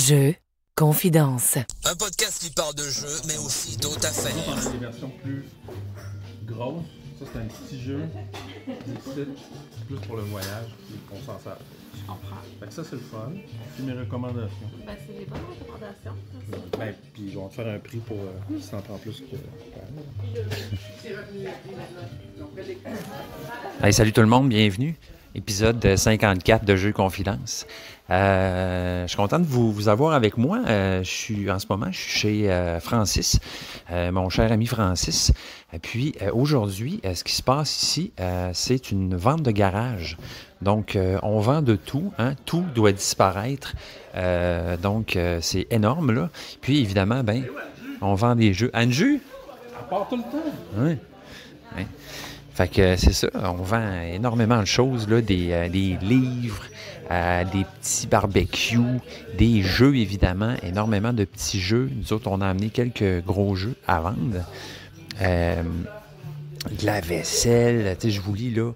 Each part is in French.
Jeux, confidence. Un podcast qui parle de jeux, mais aussi d'autres affaires. On a des versions plus grosses. Ça, c'est un petit jeu. C'est plus pour le voyage. On s'en sert. Je comprends. Fait que ça, c'est le fun. C'est mes recommandations. Ben, c'est des bonnes recommandations. Ben, puis ils vont te faire un prix pour si t'en prends plus que... Hey, salut tout le monde, bienvenue. Épisode 54 de Jeux Confidence. Je suis content de vous avoir avec moi. En ce moment, je suis chez Francis, mon cher ami Francis. Puis aujourd'hui, ce qui se passe ici, c'est une vente de garage. Donc, on vend de tout, hein? Tout doit disparaître. Donc, c'est énorme, là. Puis, évidemment, ben, on vend des jeux. Anju? À part tout le temps. Oui. Ouais. Fait que c'est ça, on vend énormément de choses, là, des livres, des petits barbecues, des jeux évidemment, énormément de petits jeux. Nous autres, on a amené quelques gros jeux à vendre. De la vaisselle, tu sais, je vous lis là.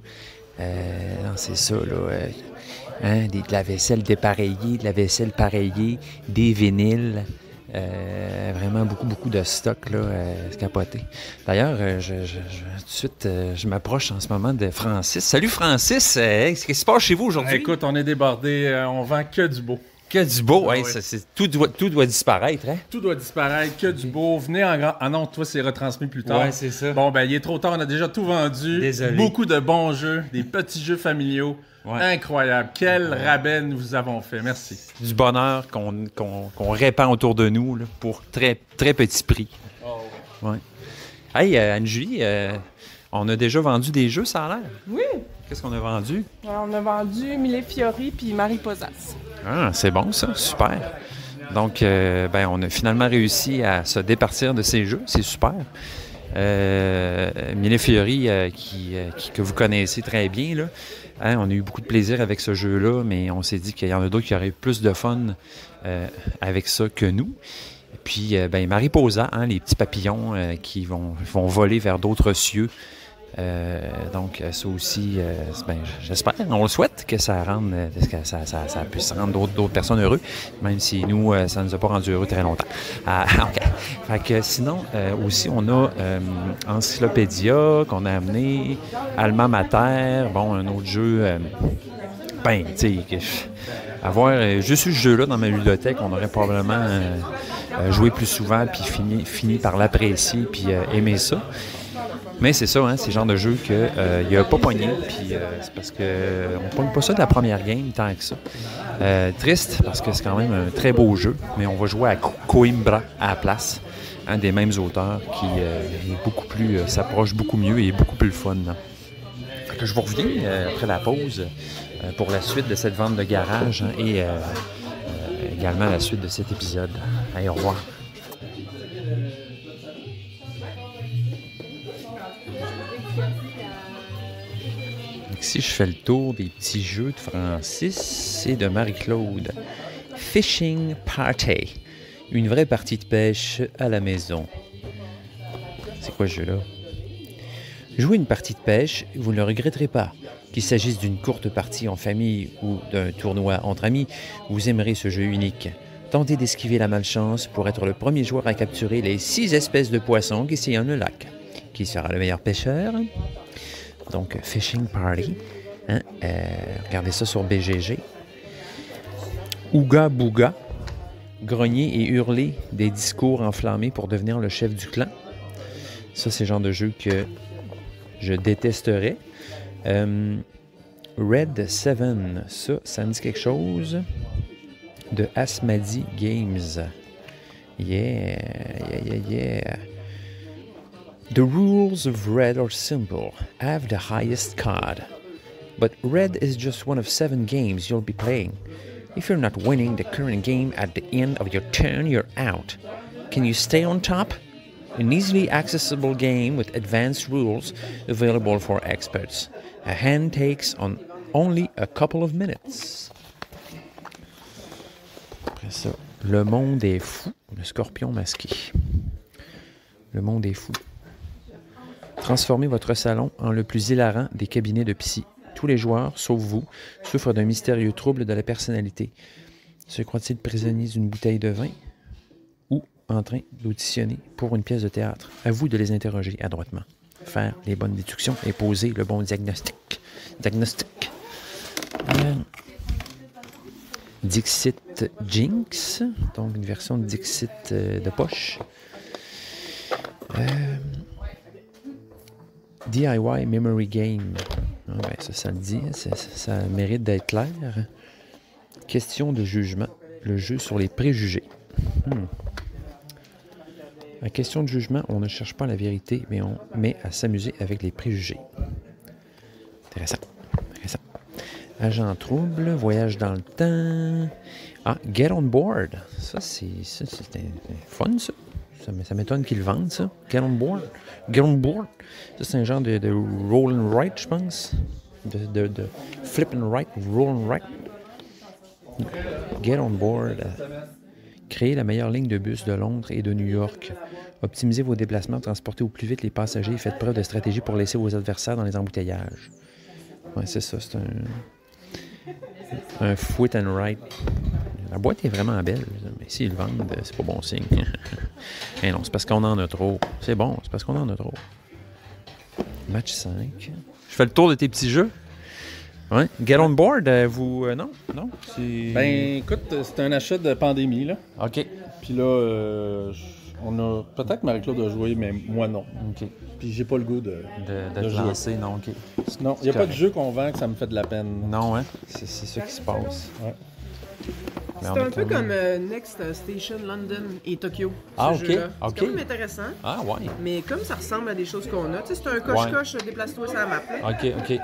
Non, c'est ça, là. De la vaisselle dépareillée, de la vaisselle pareillée, des vinyles. Vraiment beaucoup de stock, là, c'est capoté. D'ailleurs, tout de suite, je m'approche en ce moment de Francis. Salut Francis, qu'est-ce qui se passe chez vous aujourd'hui? Écoute, on est débordé, on vend que du beau. Que du beau, Ah hey, oui. tout doit disparaître, hein? Tout doit disparaître, que du beau. Venez en grand... Ah non, toi, c'est retransmis plus tard. Ouais, c'est ça. Bon, ben, il est trop tard, on a déjà tout vendu. Désolé. Beaucoup de bons jeux, des petits jeux familiaux. Ouais. Incroyable. Quel rabais nous avons fait. Merci. Du bonheur qu'on répand autour de nous là, pour très petit prix. Oh. Ouais. Hey, Anne-Julie, on a déjà vendu des jeux, ça a l'air? Oui, Qu'est-ce qu'on a vendu? on a vendu Mille Fiori puis Marie Posas. Ah, c'est bon ça, super. Donc, ben, on a finalement réussi à se départir de ces jeux, c'est super. Mille Fiori, que vous connaissez très bien, là. Hein, on a eu beaucoup de plaisir avec ce jeu-là, mais on s'est dit qu'il y en a d'autres qui auraient eu plus de fun avec ça que nous. Puis, ben, Mariposa, hein, les petits papillons qui vont voler vers d'autres cieux. Donc, ça aussi, ben, j'espère, on le souhaite que ça rende, que ça puisse rendre d'autres personnes heureux, même si nous, ça ne nous a pas rendu heureux très longtemps. OK. Fait que sinon, aussi, on a Encyclopédia qu'on a amené, Alma Mater, bon, un autre jeu, ben, tu sais, avoir juste eu ce jeu-là dans ma bibliothèque, on aurait probablement joué plus souvent, puis fini par l'apprécier, puis aimer ça. Mais c'est ça, hein, c'est le genre de jeu qu'il n'a pas pogné, puis c'est parce qu'on ne pogne pas ça de la première game tant que ça. Triste, parce que c'est quand même un très beau jeu, mais on va jouer à Coimbra à la place, un des mêmes auteurs qui est beaucoup plus, s'approche beaucoup mieux et est beaucoup plus fun. Hein. Fait que je vous reviens après la pause pour la suite de cette vente de garage hein, et également la suite de cet épisode. Allez, au revoir. Ici, je fais le tour des petits jeux de Francis et de Marie-Claude. Fishing Party. Une vraie partie de pêche à la maison. C'est quoi ce jeu-là? Jouer une partie de pêche, vous ne le regretterez pas. Qu'il s'agisse d'une courte partie en famille ou d'un tournoi entre amis, vous aimerez ce jeu unique. Tentez d'esquiver la malchance pour être le premier joueur à capturer les 6 espèces de poissons qui sillonnent le lac. Qui sera le meilleur pêcheur? Donc, Fishing Party. Hein? Regardez ça sur BGG. Ouga Bouga. Grogner et hurler des discours enflammés pour devenir le chef du clan. Ça, c'est le genre de jeu que je détesterais. Red 7. Ça me dit quelque chose. De Asmadi Games. Yeah. The rules of Red are simple. Have the highest card. But Red is just one of 7 games you'll be playing. If you're not winning the current game at the end of your turn, you're out. Can you stay on top? An easily accessible game with advanced rules available for experts. A hand takes on only a couple of minutes. Après ça, le monde est fou. Le scorpion masqué. Le monde est fou. Transformez votre salon en le plus hilarant des cabinets de psy. Tous les joueurs, sauf vous, souffrent d'un mystérieux trouble de la personnalité. Se croit-il prisonnier d'une bouteille de vin ou en train d'auditionner pour une pièce de théâtre? À vous de les interroger adroitement. Faire les bonnes déductions et poser le bon diagnostic. Dixit Jinx, donc une version de Dixit de poche. DIY Memory Game. Ah ben, ça le dit, ça mérite d'être clair. Question de jugement. Le jeu sur les préjugés. La question de jugement, on ne cherche pas la vérité, mais on met à s'amuser avec les préjugés. Intéressant. Agent trouble, voyage dans le temps. Ah, Get on Board. Ça, c'est fun, ça. Ça m'étonne qu'ils le vendent, ça. Get on Board. Ça, c'est un genre de roll and write, je pense. De flip and write, roll and write. Get on Board. Créer la meilleure ligne de bus de Londres et de New York. Optimisez vos déplacements, transportez au plus vite les passagers et faites preuve de stratégie pour laisser vos adversaires dans les embouteillages. Ouais, c'est ça, c'est un foot and write. La boîte est vraiment belle, mais s'ils le vendent, c'est pas bon signe. Mais non, c'est parce qu'on en a trop. C'est bon, c'est parce qu'on en a trop. Match 5. Je fais le tour de tes petits jeux. Ouais. Get on board, vous... non? Ben, écoute, c'est un achat de pandémie, là. OK. Puis là, on a... Peut-être Marie-Claude a joué, mais moi, non. OK. Puis j'ai pas le goût de te jouer. lancer, non, OK. Non, il n'y a pas de jeu qu'on vend que ça me fait de la peine. Non, hein? C'est ça qui se passe. Ouais. C'est un peu comme Next Station London et Tokyo. Ah, ce OK. jeu-là. OK. C'est quand même intéressant. Ah, ouais. Mais comme ça ressemble à des choses qu'on a, tu sais, c'est un coche-coche, déplace-toi sur la map. Là. OK.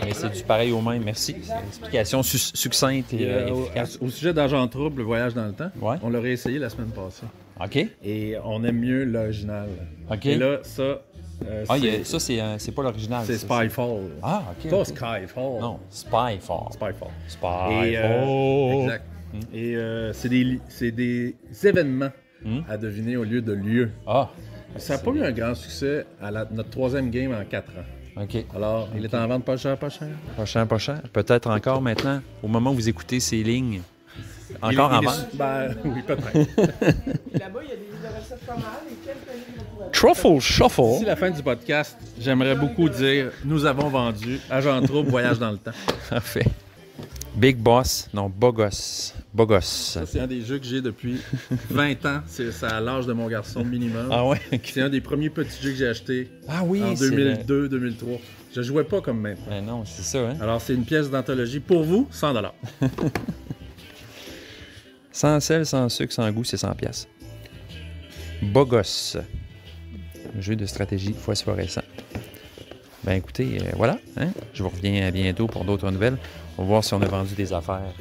Mais c'est du pareil au même. Merci. C'est une explication succincte et efficace. Au sujet d'Agent Trouble, le voyage dans le temps, Ouais. on l'aurait essayé la semaine passée. OK. Et on aime mieux l'original. OK. Et là, ça... Ça, c'est pas l'original. c'est ça, Spyfall. Ah, OK. Pas OK. Skyfall. Non, Spyfall. Spyfall. Et, exact. Et c'est des événements à deviner au lieu de lieux. Ah, Ça n'a pas eu un grand succès à notre troisième game en 4 ans. OK. Alors, il est en vente pas cher. Pas cher. Peut-être encore maintenant, au moment où vous écoutez ces lignes. Encore en vente. Ben, oui, peut-être. Et là-bas, il y a des recettes fromages et quelques livres pour Truffle Shuffle. D'ici la fin du podcast, j'aimerais beaucoup dire nous avons vendu Agent Trouble, Voyage dans le temps. Parfait. Big Boss. Non, Bogos. Ça, c'est un des jeux que j'ai depuis 20 ans. C'est à l'âge de mon garçon minimum. Ah ouais? C'est un des premiers petits jeux que j'ai acheté Ah oui, en c'est 2002-2003. Je jouais pas comme maintenant. Ben non, c'est ça, hein? Alors, c'est une pièce d'anthologie pour vous, 100 $. Sans sel, sans sucre, sans goût, c'est 100$. Bogos. Un jeu de stratégie phosphorescent. Ben écoutez, voilà. Hein? Je vous reviens bientôt pour d'autres nouvelles. On va voir si on a vendu des affaires.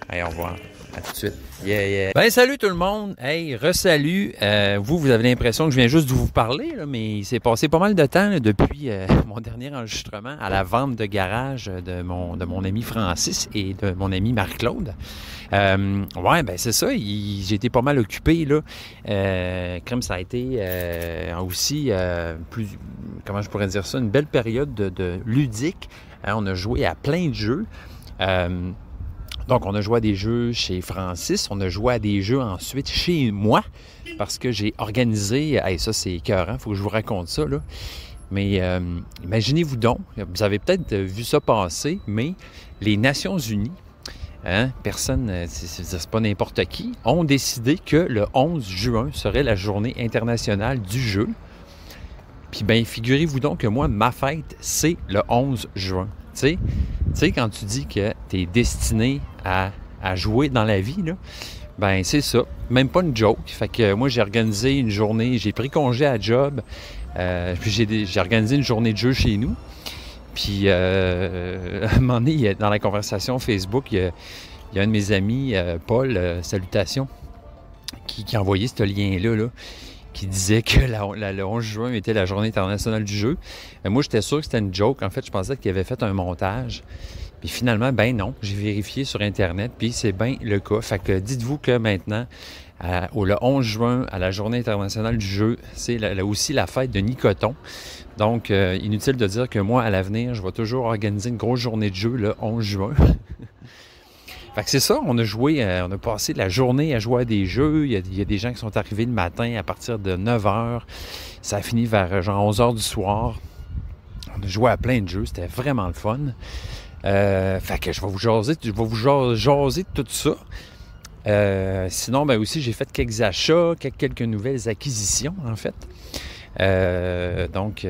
Allez, au revoir. À tout de suite. Yeah. Ben salut tout le monde. Hey, resalut. Vous avez l'impression que je viens juste de vous parler, là, mais il s'est passé pas mal de temps là, depuis mon dernier enregistrement à la vente de garage de mon ami Francis et de mon ami Marie-Claude. Ouais, ben c'est ça. J'ai été pas mal occupé, là. Comme ça a été aussi plus, comment je pourrais dire ça, une belle période de ludique. On a joué à plein de jeux. Donc, on a joué à des jeux chez Francis, on a joué à des jeux ensuite chez moi, parce que j'ai organisé... Hey, ça, c'est écœurant, il faut que je vous raconte ça, là. Mais imaginez-vous donc, vous avez peut-être vu ça passer, mais les Nations Unies, hein, personne, c'est pas n'importe qui, ont décidé que le 11 juin serait la journée internationale du jeu. Puis, bien, figurez-vous donc que moi, ma fête, c'est le 11 juin. Tu sais, quand tu dis que tu es destiné à jouer dans la vie, là, ben c'est ça. Même pas une joke. Fait que moi, j'ai organisé une journée, j'ai pris congé à job, puis j'ai organisé une journée de jeu chez nous. Puis, à un moment donné, dans la conversation Facebook, il y a un de mes amis, Paul, salutations, qui a envoyé ce lien-là, là, qui disait que le 11 juin était la journée internationale du jeu. Moi, j'étais sûr que c'était une joke. En fait, je pensais qu'il avait fait un montage. Puis finalement, ben non, j'ai vérifié sur Internet, puis c'est bien le cas. Fait que dites-vous que maintenant, le 11 juin, à la journée internationale du jeu, c'est aussi la fête de Nicoton. Donc, inutile de dire que moi, à l'avenir, je vais toujours organiser une grosse journée de jeu le 11 juin. Fait que c'est ça, on a joué, on a passé la journée à jouer à des jeux. Il y a des gens qui sont arrivés le matin à partir de 9h. Ça a fini vers genre 11h du soir. On a joué à plein de jeux, c'était vraiment le fun. Fait que je vais vous jaser de tout ça. Sinon, ben aussi, j'ai fait quelques achats, quelques nouvelles acquisitions, en fait. Donc,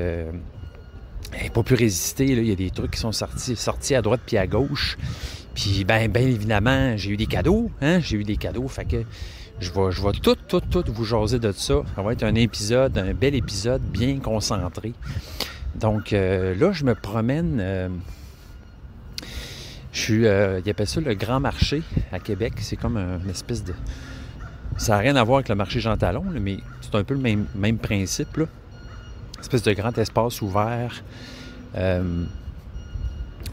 pas pu résister. Là. Il y a des trucs qui sont sortis à droite puis à gauche. Puis, ben évidemment, j'ai eu des cadeaux. Hein? J'ai eu des cadeaux. Fait que je vais tout vous jaser de ça. Ça va être un bel épisode bien concentré. Donc, là, je me promène. Ils appellent ça le Grand Marché à Québec. C'est comme une espèce de... Ça n'a rien à voir avec le marché Jean Talon, là, mais c'est un peu le même principe. Là. Une espèce de grand espace ouvert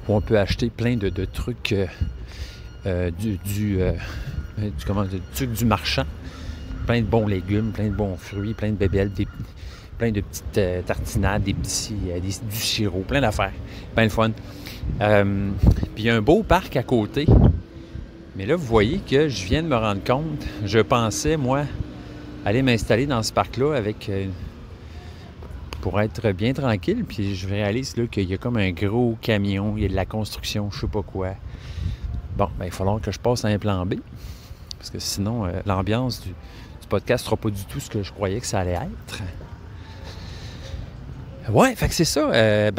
où on peut acheter plein de trucs du truc du marchand. Plein de bons légumes, plein de bons fruits, plein de bébelles, plein de petites tartinades, du sirop, plein d'affaires. Plein de fun. Puis il y a un beau parc à côté. Mais là, vous voyez que je viens de me rendre compte, je pensais, moi, aller m'installer dans ce parc-là pour être bien tranquille. Puis je réalise là, qu'il y a comme un gros camion, il y a de la construction, je sais pas quoi. Bon, ben, il va falloir que je passe à un plan B. Parce que sinon, l'ambiance du podcast ne sera pas du tout ce que je croyais que ça allait être. Ouais, fait que c'est ça.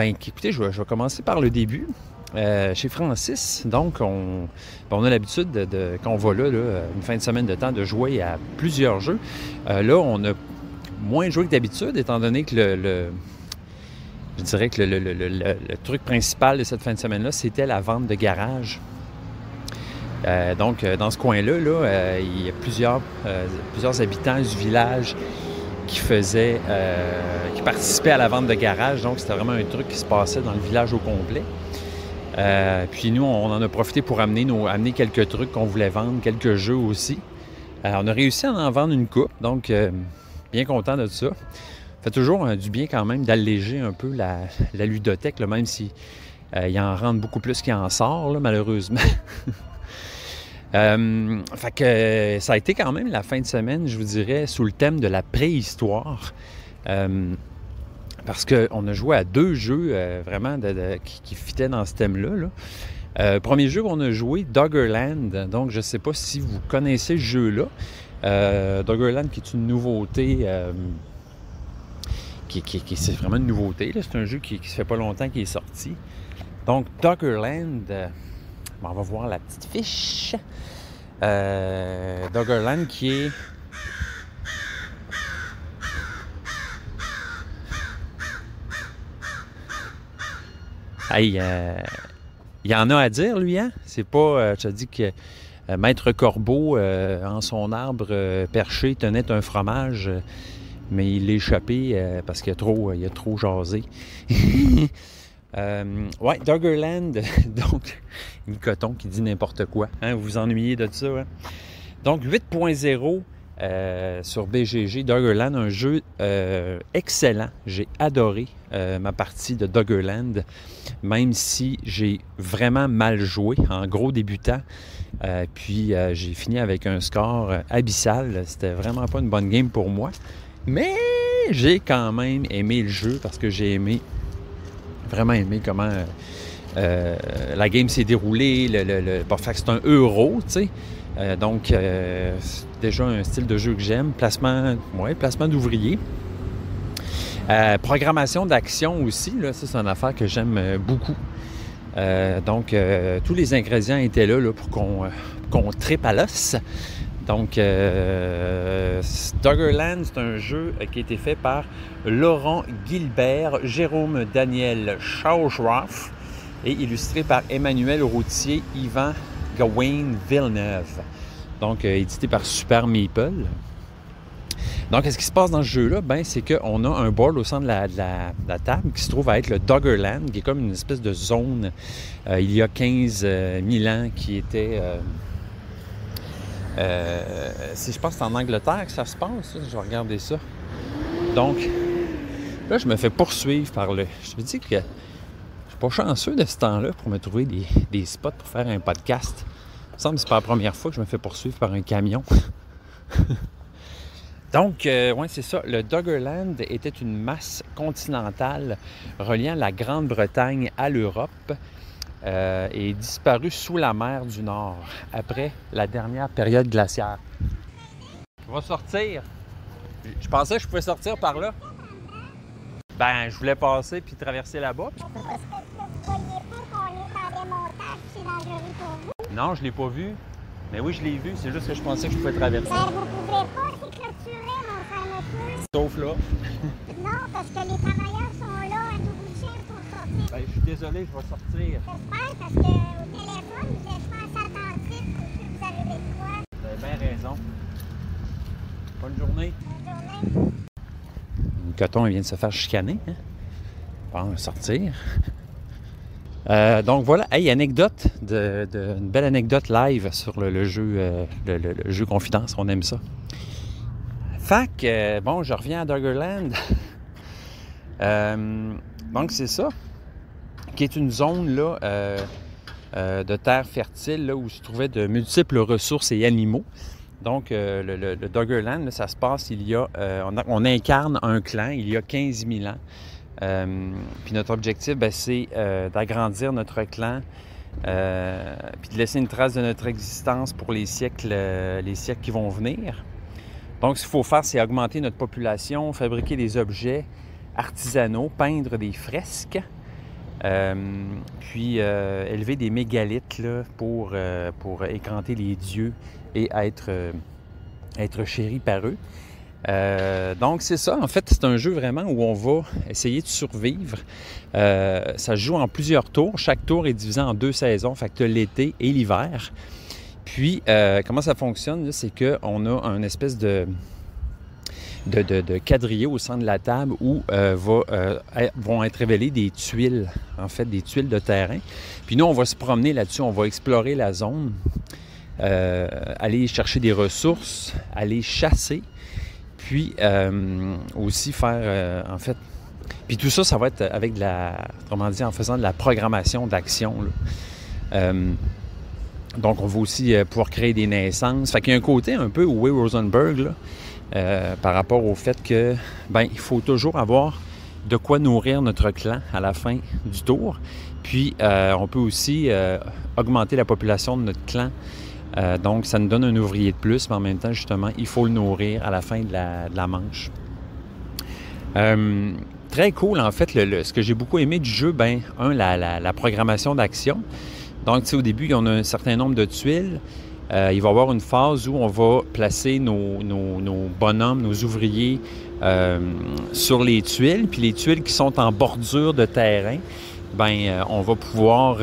Écoutez, je vais commencer par le début. Chez Francis, donc, on a l'habitude, quand on va là, une fin de semaine de temps, de jouer à plusieurs jeux. Là, on a moins joué que d'habitude, étant donné que je dirais que le truc principal de cette fin de semaine-là, c'était la vente de garage. Donc, dans ce coin-là, il y a plusieurs habitants du village qui participaient à la vente de garage. Donc, c'était vraiment un truc qui se passait dans le village au complet. Puis nous, on en a profité pour amener quelques trucs qu'on voulait vendre, quelques jeux aussi. On a réussi à en vendre une coupe, donc bien content de ça. Ça fait toujours du bien quand même d'alléger un peu la ludothèque, là, même si il en rentre beaucoup plus qu'il en sort, là, malheureusement. Fait que ça a été quand même la fin de semaine, je vous dirais, sous le thème de la préhistoire. Parce qu'on a joué à deux jeux vraiment qui fitaient dans ce thème-là. Là. Premier jeu qu'on a joué, Doggerland. Donc, je ne sais pas si vous connaissez ce jeu-là. Doggerland, qui est une nouveauté, c'est vraiment une nouveauté. Là. C'est un jeu qui se fait pas longtemps qu'il est sorti. Donc, Doggerland, on va voir la petite fiche. Doggerland qui est... Hey, il y en a à dire, lui, hein? C'est pas... je te dis que Maître Corbeau, en son arbre perché, tenait un fromage, mais il l'a échappé parce qu'il a trop jasé. Ouais, Doggerland, donc, Nicoton qui dit n'importe quoi. Hein? Vous vous ennuyez de ça, hein? Donc, 8.0 sur BGG, Doggerland, un jeu excellent. J'ai adoré ma partie de Doggerland, même si j'ai vraiment mal joué, en gros débutant. Puis, j'ai fini avec un score abyssal. C'était vraiment pas une bonne game pour moi. Mais j'ai quand même aimé le jeu parce que j'ai vraiment aimé comment la game s'est déroulée. Fait que c'est un euro, tu sais. Donc, c'est déjà un style de jeu que j'aime. Placement d'ouvriers. Programmation d'action aussi, là, ça c'est une affaire que j'aime beaucoup. Donc, tous les ingrédients étaient là pour qu'on trippe à l'os. Donc, Doggerland, c'est un jeu qui a été fait par Laurent Gilbert, Jérôme Daniel Schauschraff et illustré par Emmanuel Routier, Yvan Gawain Villeneuve. Donc, édité par Super Meeple. Donc, qu'est-ce qui se passe dans ce jeu-là? C'est qu'on a un board au centre de la table qui se trouve à être le Doggerland, qui est comme une espèce de zone il y a 15 000 ans qui était... je pense que c'est en Angleterre que ça se passe. Je vais regarder ça. Donc, là, je me fais poursuivre par le... Je me dis que je suis pas chanceux de ce temps-là pour me trouver des spots pour faire un podcast. me semble que c'est pas la première fois que je me fais poursuivre par un camion. Donc, ouais, c'est ça. Le Doggerland était une masse continentale reliant la Grande-Bretagne à l'Europe et disparu sous la mer du Nord après la dernière période glaciaire. Je vais sortir. Je pensais que je pouvais sortir par là. Ben, je voulais passer puis traverser là-bas. Est-ce que vous voyez pas qu'on est en démontage, c'est dangereux pour vous? Non, je l'ai pas vu. Mais oui, je l'ai vu. C'est juste que je pensais que je pouvais traverser. Ben, vous pouvez pas, c'est clôturé, mon frère monsieur. Sauf là. Non, parce que les travailleurs sont là à tout boucher pour sortir. Ben, je suis désolé, je vais sortir. J'espère, parce que au téléphone, vous êtes pas assez attentif pour que vous arrivez de quoi. Vous avez bien raison. Bonne journée. Bonne journée. Coton, il vient de se faire chicaner. Hein? Bon, on va sortir. Donc voilà, hey, anecdote, une belle anecdote live sur le jeu, le jeu Confidence, on aime ça. Fait que, bon, je reviens à Doggerland. Donc c'est ça, qui est une zone là, de terre fertile là, où se trouvaient de multiples ressources et animaux. Donc, le Doggerland, là, ça se passe, on incarne un clan il y a 15 000 ans. Puis notre objectif, c'est d'agrandir notre clan, puis de laisser une trace de notre existence pour les siècles qui vont venir. Donc, ce qu'il faut faire, c'est augmenter notre population, fabriquer des objets artisanaux, peindre des fresques, puis élever des mégalithes là, pour écranter les dieux et être chéri par eux. Donc, c'est ça. En fait, c'est un jeu vraiment où on va essayer de survivre. Ça se joue en plusieurs tours. Chaque tour est divisé en 2 saisons. Fait que tu as l'été et l'hiver. Puis, comment ça fonctionne, là, c'est qu'on a un espèce de quadrillé au centre de la table où vont être révélées des tuiles, en fait, des tuiles de terrain. Puis nous, on va se promener là-dessus. On va explorer la zone. Aller chercher des ressources, aller chasser, puis aussi faire, en fait, puis tout ça, ça va être avec autrement dit, en faisant de la programmation d'action. Donc, on va aussi pouvoir créer des naissances. Fait qu'il y a un côté un peu Uwe Rosenberg, là, par rapport au fait que, il faut toujours avoir de quoi nourrir notre clan à la fin du tour. Puis, on peut aussi augmenter la population de notre clan. Donc, ça nous donne un ouvrier de plus, mais en même temps, justement, il faut le nourrir à la fin de la manche. Très cool, en fait, ce que j'ai beaucoup aimé du jeu, la programmation d'action. Donc, tu sais, au début, on a un certain nombre de tuiles. Il va y avoir une phase où on va placer nos bonhommes, nos ouvriers sur les tuiles. Puis les tuiles qui sont en bordure de terrain, on va pouvoir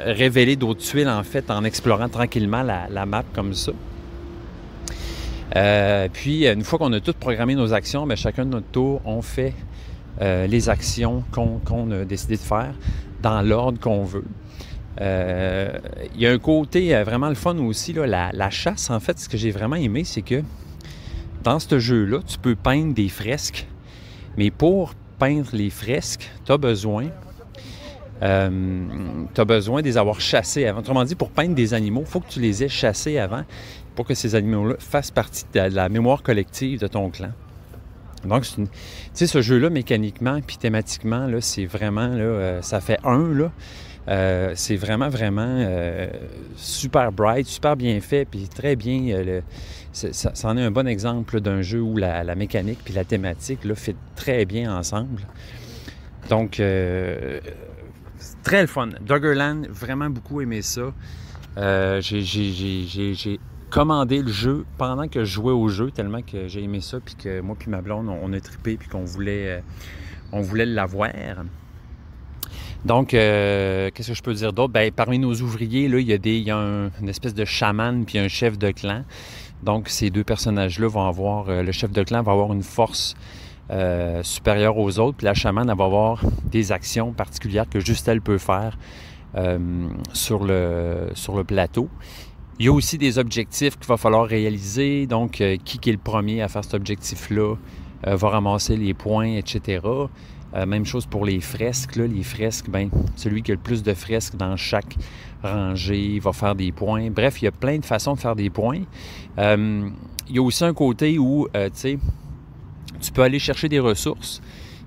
révéler d'autres tuiles, en fait, en explorant tranquillement la map comme ça. Puis, une fois qu'on a tout programmé nos actions, chacun de notre tour, on fait les actions qu'on a décidé de faire dans l'ordre qu'on veut. Il y a un côté vraiment le fun aussi, là, la chasse. En fait, ce que j'ai vraiment aimé, c'est que dans ce jeu-là, tu peux peindre des fresques. Mais pour peindre les fresques, tu as besoin de les avoir chassés avant. Autrement dit, pour peindre des animaux, il faut que tu les aies chassés avant pour que ces animaux-là fassent partie de la mémoire collective de ton clan. Donc, tu sais, ce jeu-là, mécaniquement puis thématiquement, là, c'est vraiment, là, ça fait c'est vraiment, vraiment super bright, super bien fait, puis très bien. Ça en est un bon exemple là, d'un jeu où la mécanique puis la thématique là, fit très bien ensemble. Donc, c'est très le fun. Doggerland, vraiment beaucoup aimé ça. J'ai commandé le jeu pendant que je jouais au jeu, tellement que j'ai aimé ça, puis que moi puis ma blonde, on a trippé, puis qu'on voulait l'avoir. Donc, qu'est-ce que je peux dire d'autre? Parmi nos ouvriers, là, il y a une espèce de chaman puis un chef de clan. Donc, ces deux personnages-là vont avoir... le chef de clan va avoir une force supérieure aux autres, puis la chamane, elle va avoir des actions particulières que juste elle peut faire sur le plateau. Il y a aussi des objectifs qu'il va falloir réaliser. Donc, qui est le premier à faire cet objectif-là va ramasser les points, etc. Même chose pour les fresques. Là. Les fresques, ben, celui qui a le plus de fresques dans chaque rangée va faire des points. Bref, il y a plein de façons de faire des points. Il y a aussi un côté où, tu sais, tu peux aller chercher des ressources.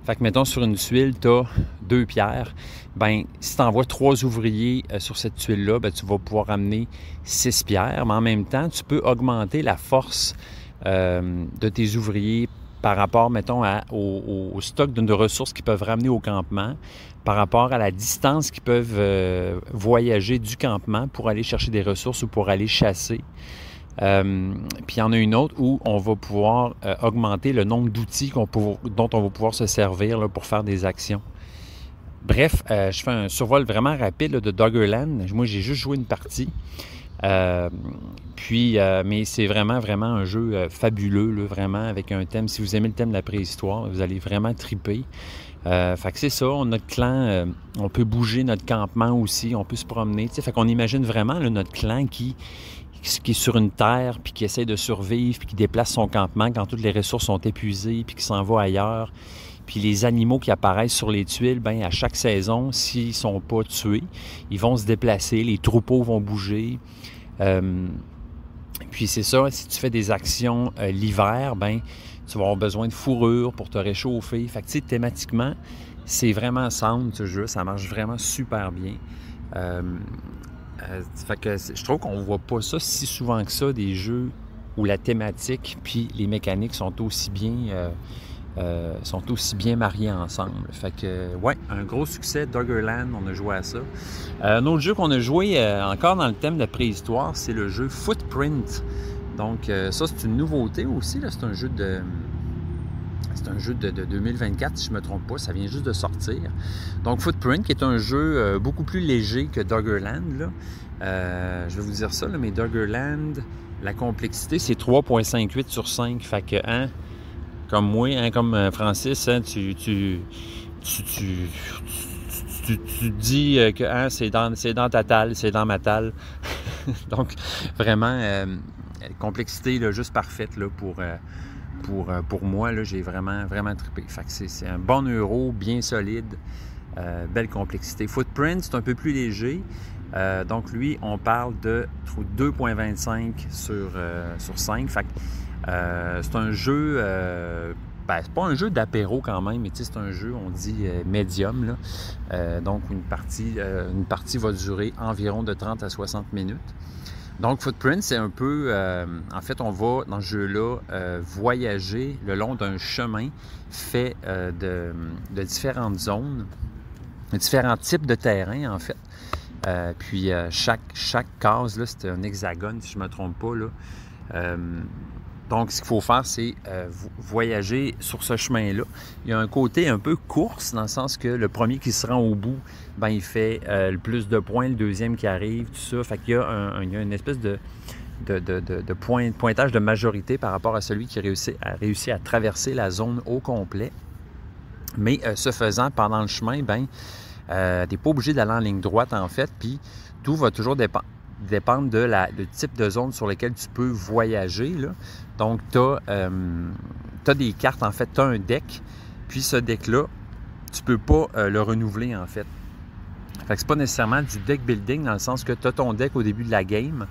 Fait que, mettons, sur une tuile, tu as 2 pierres. Ben, si tu envoies 3 ouvriers sur cette tuile-là, ben, tu vas pouvoir amener 6 pierres. Mais en même temps, tu peux augmenter la force de tes ouvriers par rapport, mettons, au stock de ressources qu'ils peuvent ramener au campement, par rapport à la distance qu'ils peuvent voyager du campement pour aller chercher des ressources ou pour aller chasser. Puis il y en a une autre où on va pouvoir augmenter le nombre d'outils dont on va pouvoir se servir là, pour faire des actions. Bref, je fais un survol vraiment rapide là, de Doggerland. Moi, j'ai juste joué une partie. Mais c'est vraiment un jeu fabuleux, là, vraiment, avec un thème. Si vous aimez le thème de la préhistoire, vous allez vraiment triper. Fait que c'est ça, notre clan, on peut bouger notre campement aussi, on peut se promener. Fait qu'on imagine vraiment là, notre clan qui est sur une terre, puis qui essaie de survivre, puis qui déplace son campement quand toutes les ressources sont épuisées, puis qui s'en va ailleurs. Puis les animaux qui apparaissent sur les tuiles, bien, à chaque saison, s'ils ne sont pas tués, ils vont se déplacer, les troupeaux vont bouger. Puis c'est ça, si tu fais des actions l'hiver, ben tu vas avoir besoin de fourrure pour te réchauffer. Fait que tu sais, thématiquement, c'est vraiment sound ce jeu, ça marche vraiment super bien. Fait que je trouve qu'on ne voit pas ça si souvent que ça, des jeux où la thématique puis les mécaniques sont aussi bien mariés ensemble. Fait que, ouais, un gros succès, Doggerland, on a joué à ça. Un autre jeu qu'on a joué encore dans le thème de la préhistoire, c'est le jeu Footprint. Donc, ça, c'est une nouveauté aussi. Là. C'est un jeu de 2024, si je ne me trompe pas. Ça vient juste de sortir. Donc, Footprint, qui est un jeu beaucoup plus léger que Doggerland. Là. Je vais vous dire ça, là, mais Doggerland, la complexité, c'est 3.58 sur 5. Fait que, hein, comme moi, hein, comme Francis, hein, tu dis que hein, c'est dans ta talle, c'est dans ma talle. Donc, vraiment, complexité là, juste parfaite là, pour moi. Là, j'ai vraiment trippé. Fait que c'est un bon euro, bien solide, belle complexité. Footprint, c'est un peu plus léger. Donc, lui, on parle de 2.25 sur 5. Fait que, c'est un jeu, c'est pas un jeu d'apéro quand même, mais c'est un jeu, on dit, médium. Là. Donc, une partie va durer environ de 30 à 60 minutes. Donc, Footprint, c'est un peu... en fait, on va, dans ce jeu-là, voyager le long d'un chemin fait de différentes zones, de différents types de terrains, en fait. Puis, chaque case, là, c'est un hexagone, si je ne me trompe pas, là. Donc, ce qu'il faut faire, c'est voyager sur ce chemin-là. Il y a un côté un peu course, dans le sens que le premier qui se rend au bout, ben, il fait le plus de points, le deuxième qui arrive, tout ça. Fait qu'il y a une espèce de pointage de majorité par rapport à celui qui a réussi à traverser la zone au complet. Mais ce faisant, pendant le chemin, ben, tu n'es pas obligé d'aller en ligne droite, en fait, puis tout va toujours dépendre du type de zone sur lesquelles tu peux voyager. Là. Donc, tu as des cartes, en fait, tu as un deck, puis ce deck-là, tu peux pas le renouveler, en fait. Fait que c'est pas nécessairement du deck building, dans le sens que tu as ton deck au début de la game,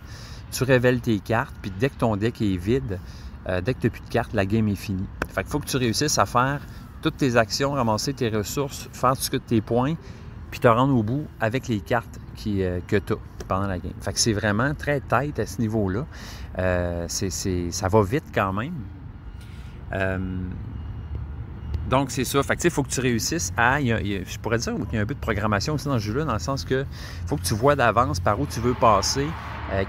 tu révèles tes cartes, puis dès que ton deck est vide, dès que tu n'as plus de cartes, la game est finie. Fait qu'il faut que tu réussisses à faire toutes tes actions, ramasser tes ressources, faire tout ce que tes points, puis te rendre au bout avec les cartes que tu as pendant la game. Fait que c'est vraiment très tight à ce niveau-là. Ça va vite quand même. Donc, c'est ça. Fait que, il faut que tu réussisses à... je pourrais dire qu'il y a un peu de programmation aussi dans ce jeu-là, dans le sens que il faut que tu vois d'avance par où tu veux passer,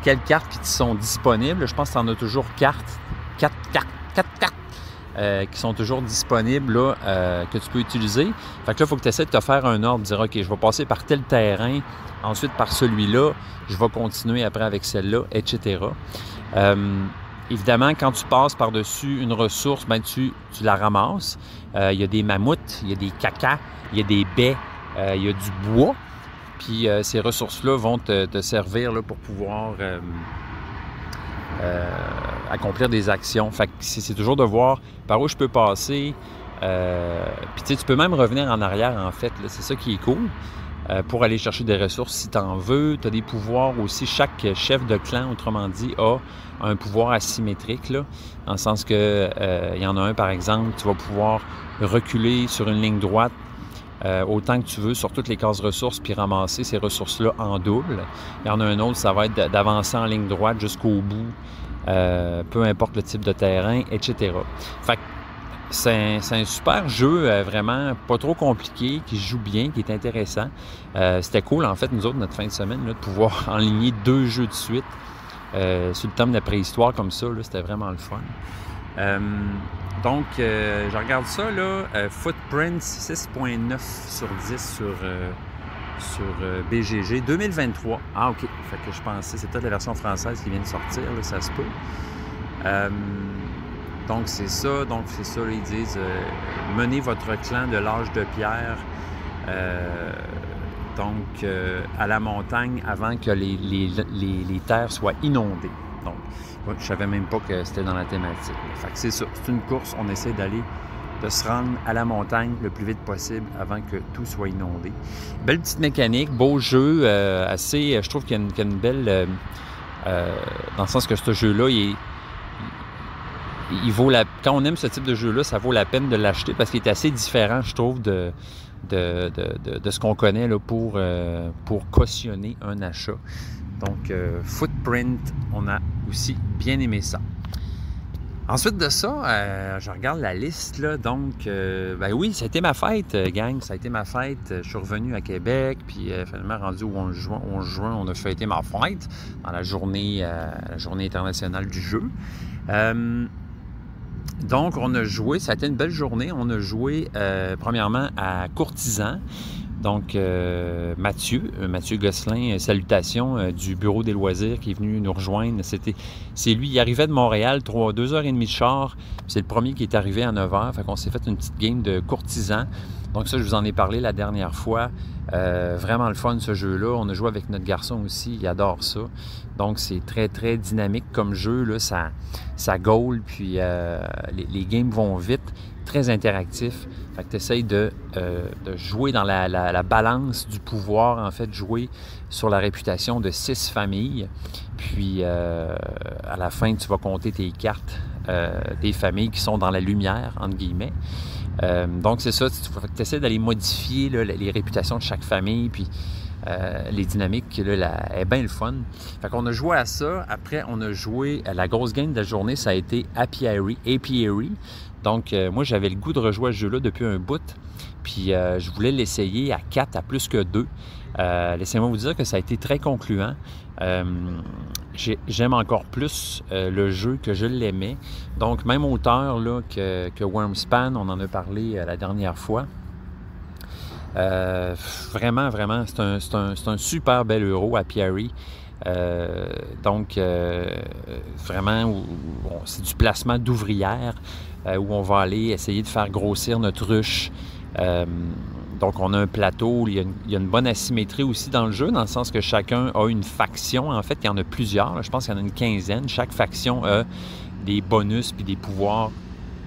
quelles cartes qui te sont disponibles. Je pense que tu en as toujours 4 cartes qui sont toujours disponibles, là, que tu peux utiliser. Fait que là, il faut que tu essaies de te faire un ordre, de dire, OK, je vais passer par tel terrain, ensuite par celui-là, je vais continuer après avec celle-là, etc. Évidemment, quand tu passes par-dessus une ressource, ben, tu la ramasses. Il y a des mammouths, il y a des cacas, il y a des baies, il y a du bois. Puis ces ressources-là vont te servir là, pour pouvoir accomplir des actions. Fait que c'est toujours de voir par où je peux passer, Puis tu sais, tu peux même revenir en arrière, en fait. C'est ça qui est cool. Pour aller chercher des ressources si tu en veux. Tu as des pouvoirs aussi. Chaque chef de clan, autrement dit, a un pouvoir asymétrique, là, dans le sens que il y en a un, par exemple, tu vas pouvoir reculer sur une ligne droite autant que tu veux sur toutes les cases ressources puis ramasser ces ressources-là en double. Il y en a un autre, ça va être d'avancer en ligne droite jusqu'au bout, peu importe le type de terrain, etc. Fait que c'est un super jeu, vraiment pas trop compliqué, qui se joue bien, qui est intéressant. C'était cool, en fait, nous autres, notre fin de semaine, là, de pouvoir enligner 2 jeux de suite sur le thème de la préhistoire comme ça. C'était vraiment le fun. Donc, je regarde ça, là, Footprints 6.9 sur 10 sur BGG 2023. Ah, OK. Fait que je pensais, c'est peut-être la version française qui vient de sortir, là, ça se peut. Donc, c'est ça, là, ils disent menez votre clan de l'âge de pierre à la montagne avant que les terres soient inondées. Donc, ouais, je savais même pas que c'était dans la thématique. Fait que c'est ça, c'est une course, on essaie de se rendre à la montagne le plus vite possible avant que tout soit inondé. Belle petite mécanique, beau jeu, assez, je trouve qu'il y a une belle... dans le sens que ce jeu-là, il vaut quand on aime ce type de jeu-là, ça vaut la peine de l'acheter parce qu'il est assez différent, je trouve, de ce qu'on connaît là, pour cautionner un achat. Donc, Footprint, on a aussi bien aimé ça. Ensuite de ça, je regarde la liste, là, donc, ben oui, ça a été ma fête, gang, ça a été ma fête. Je suis revenu à Québec, puis finalement, rendu au 11 juin, on a fêté ma fête dans la journée internationale du jeu. Donc, on a joué, ça a été une belle journée. On a joué, premièrement, à Courtisan. Donc, Mathieu Gosselin, salutations du Bureau des loisirs qui est venu nous rejoindre. C'est lui, il arrivait de Montréal, 2h30 de char. C'est le premier qui est arrivé à 9h. Fait qu'on s'est fait une petite game de Courtisan. Donc ça, je vous en ai parlé la dernière fois. Vraiment le fun, ce jeu-là. On a joué avec notre garçon aussi, il adore ça. Donc c'est très, très dynamique comme jeu. Là. Ça gaule, puis les games vont vite. Très interactif. Fait que tu essayes de jouer dans la balance du pouvoir, en fait, jouer sur la réputation de 6 familles. Puis à la fin, tu vas compter tes cartes des familles qui sont dans la lumière, entre guillemets. Donc, c'est ça, tu essaies d'aller modifier là, les réputations de chaque famille, puis les dynamiques, là, est bien le fun. Fait qu'on a joué à ça. Après, on a joué à la grosse game de la journée, ça a été Apiary. Donc, moi, j'avais le goût de rejouer à ce jeu-là depuis un bout, puis je voulais l'essayer à 4, à plus que 2. Laissez-moi vous dire que ça a été très concluant. J'aime encore plus le jeu que je l'aimais. Donc, même auteur là, que Wormspan, on en a parlé la dernière fois. Vraiment, c'est un super bel euro à Apiary. Donc, vraiment, c'est du placement d'ouvrières où on va aller essayer de faire grossir notre ruche. Donc, on a un plateau, il y a une bonne asymétrie aussi dans le jeu, dans le sens que chacun a une faction. En fait, il y en a plusieurs. Là, je pense qu'il y en a une quinzaine. Chaque faction a des bonus puis des pouvoirs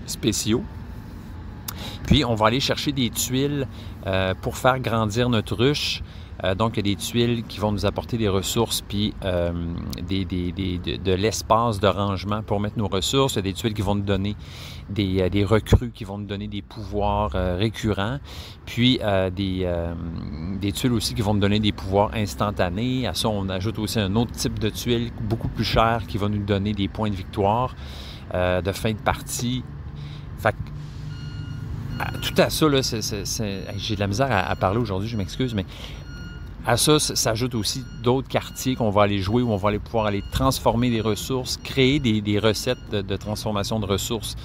spéciaux. Puis, on va aller chercher des tuiles pour faire grandir notre ruche. Donc, il y a des tuiles qui vont nous apporter des ressources puis de l'espace de rangement pour mettre nos ressources. Il y a des tuiles qui vont nous donner des recrues, qui vont nous donner des pouvoirs récurrents. Puis, des tuiles aussi qui vont nous donner des pouvoirs instantanés. À ça, on ajoute aussi un autre type de tuile beaucoup plus cher qui va nous donner des points de victoire de fin de partie. Fait que, tout à ça, là, j'ai de la misère à parler aujourd'hui, je m'excuse, mais à ça s'ajoutent aussi d'autres quartiers qu'on va aller jouer, où on va aller pouvoir aller transformer des ressources, créer des recettes de transformation de ressources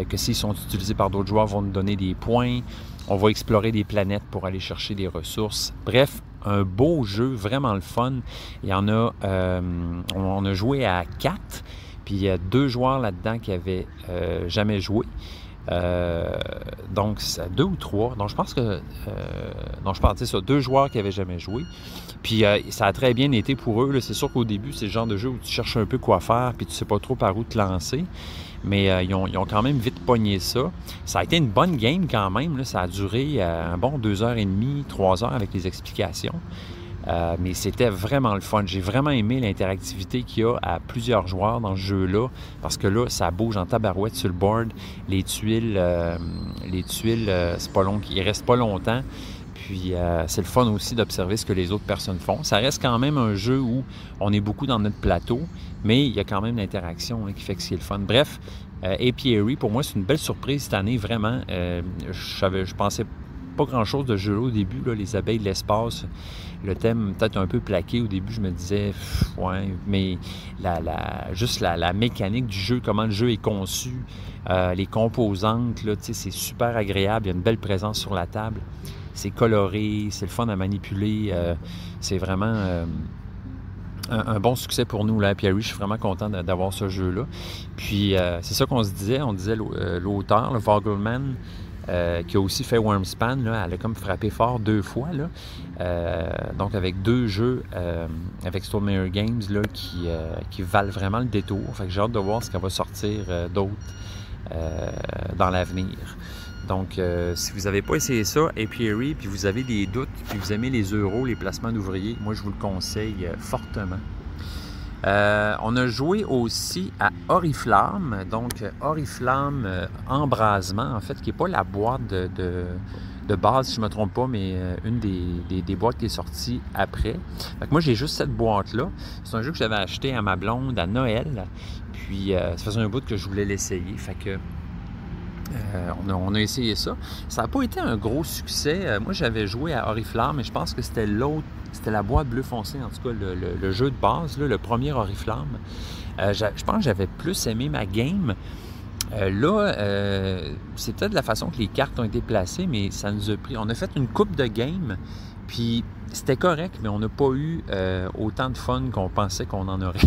que s'ils sont utilisés par d'autres joueurs vont nous donner des points. On va explorer des planètes pour aller chercher des ressources. Bref, un beau jeu, vraiment le fun. Il y en a, on a joué à 4, puis il y a 2 joueurs là-dedans qui n'avaient jamais joué. Donc, c'est 2 ou 3. Donc, je pense que... non, je pensais ça, 2 joueurs qui n'avaient jamais joué. Puis, ça a très bien été pour eux. Là. C'est sûr qu'au début, c'est le genre de jeu où tu cherches un peu quoi faire, puis tu ne sais pas trop par où te lancer. mais ils ont quand même vite pogné ça. Ça a été une bonne game quand même, là. Ça a duré un bon 2h30, 3 heures avec les explications. Mais c'était vraiment le fun. J'ai vraiment aimé l'interactivité qu'il y a à plusieurs joueurs dans ce jeu-là, parce que là, ça bouge en tabarouette sur le board. Les tuiles, c'est pas long, il reste pas longtemps. Puis c'est le fun aussi d'observer ce que les autres personnes font. Ça reste quand même un jeu où on est beaucoup dans notre plateau, mais il y a quand même l'interaction qui fait que c'est le fun. Bref, Apiary, pour moi, c'est une belle surprise cette année, vraiment. Je pensais pas grand-chose de ce jeu-là au début, là, les abeilles de l'espace. Le thème peut-être un peu plaqué au début, je me disais, ouais, mais juste la mécanique du jeu, comment le jeu est conçu, les composantes, là, c'est super agréable, il y a une belle présence sur la table, c'est coloré, c'est le fun à manipuler, c'est vraiment un bon succès pour nous, là, Apiary. Je suis vraiment content d'avoir ce jeu-là. Puis, c'est ça qu'on se disait, l'auteur, le Vogelman, qui a aussi fait Wormspan, là, elle a comme frappé fort 2 fois, là. Donc avec 2 jeux avec Stonemaier Games là, qui valent vraiment le détour. Fait que j'ai hâte de voir ce qu'elle va sortir d'autres dans l'avenir. Donc si vous n'avez pas essayé ça, Apiary, puis vous avez des doutes, puis vous aimez les euros, les placements d'ouvriers, moi je vous le conseille fortement. On a joué aussi à Oriflamme, donc Oriflamme Embrasement, en fait, qui n'est pas la boîte de base, si je ne me trompe pas, mais une des boîtes qui est sortie après. Fait que moi, j'ai juste cette boîte-là. C'est un jeu que j'avais acheté à ma blonde à Noël, puis ça faisait un bout que je voulais l'essayer. Fait que on a essayé ça. Ça n'a pas été un gros succès. Moi, j'avais joué à Oriflamme, mais je pense que c'était la boîte bleu foncé, en tout cas, le jeu de base, là, le premier Oriflamme. Je pense que j'avais plus aimé ma game. C'est peut-être la façon que les cartes ont été placées, mais ça nous a pris... On a fait une coupe de game, puis c'était correct, mais on n'a pas eu autant de fun qu'on pensait qu'on en aurait.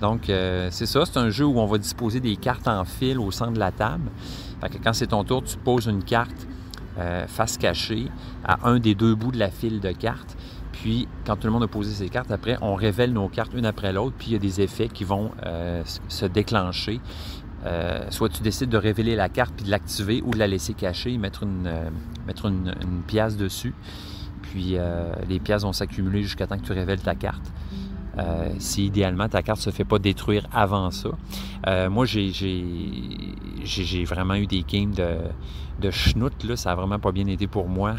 Donc, c'est ça, c'est un jeu où on va disposer des cartes en fil au centre de la table. Fait que quand c'est ton tour, tu poses une carte face cachée à un des 2 bouts de la file de cartes. Puis, quand tout le monde a posé ses cartes, après, on révèle nos cartes une après l'autre, puis il y a des effets qui vont se déclencher. Soit tu décides de révéler la carte puis de l'activer, ou de la laisser cachée, mettre une pièce dessus. Puis, les pièces vont s'accumuler jusqu'à temps que tu révèles ta carte. Si idéalement ta carte se fait pas détruire avant ça. Moi, j'ai vraiment eu des games de schnout, là, ça a vraiment pas bien été pour moi.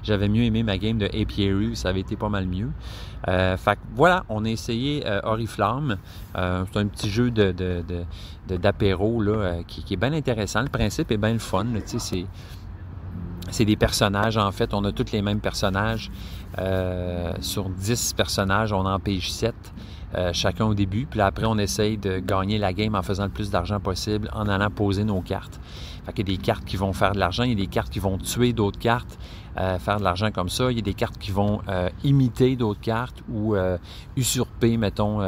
J'avais mieux aimé ma game de Apiary, ça avait été pas mal mieux. Fait que voilà, on a essayé Oriflamme. C'est un petit jeu d'apéro là, qui est bien intéressant. Le principe est bien le fun. C'est des personnages, en fait. On a tous les mêmes personnages. Sur 10 personnages, on en pige 7, chacun au début. Puis là, après, on essaye de gagner la game en faisant le plus d'argent possible, en allant poser nos cartes. Fait qu'il y a des cartes qui vont faire de l'argent, il y a des cartes qui vont tuer d'autres cartes, faire de l'argent comme ça. Il y a des cartes qui vont imiter d'autres cartes ou usurper, mettons,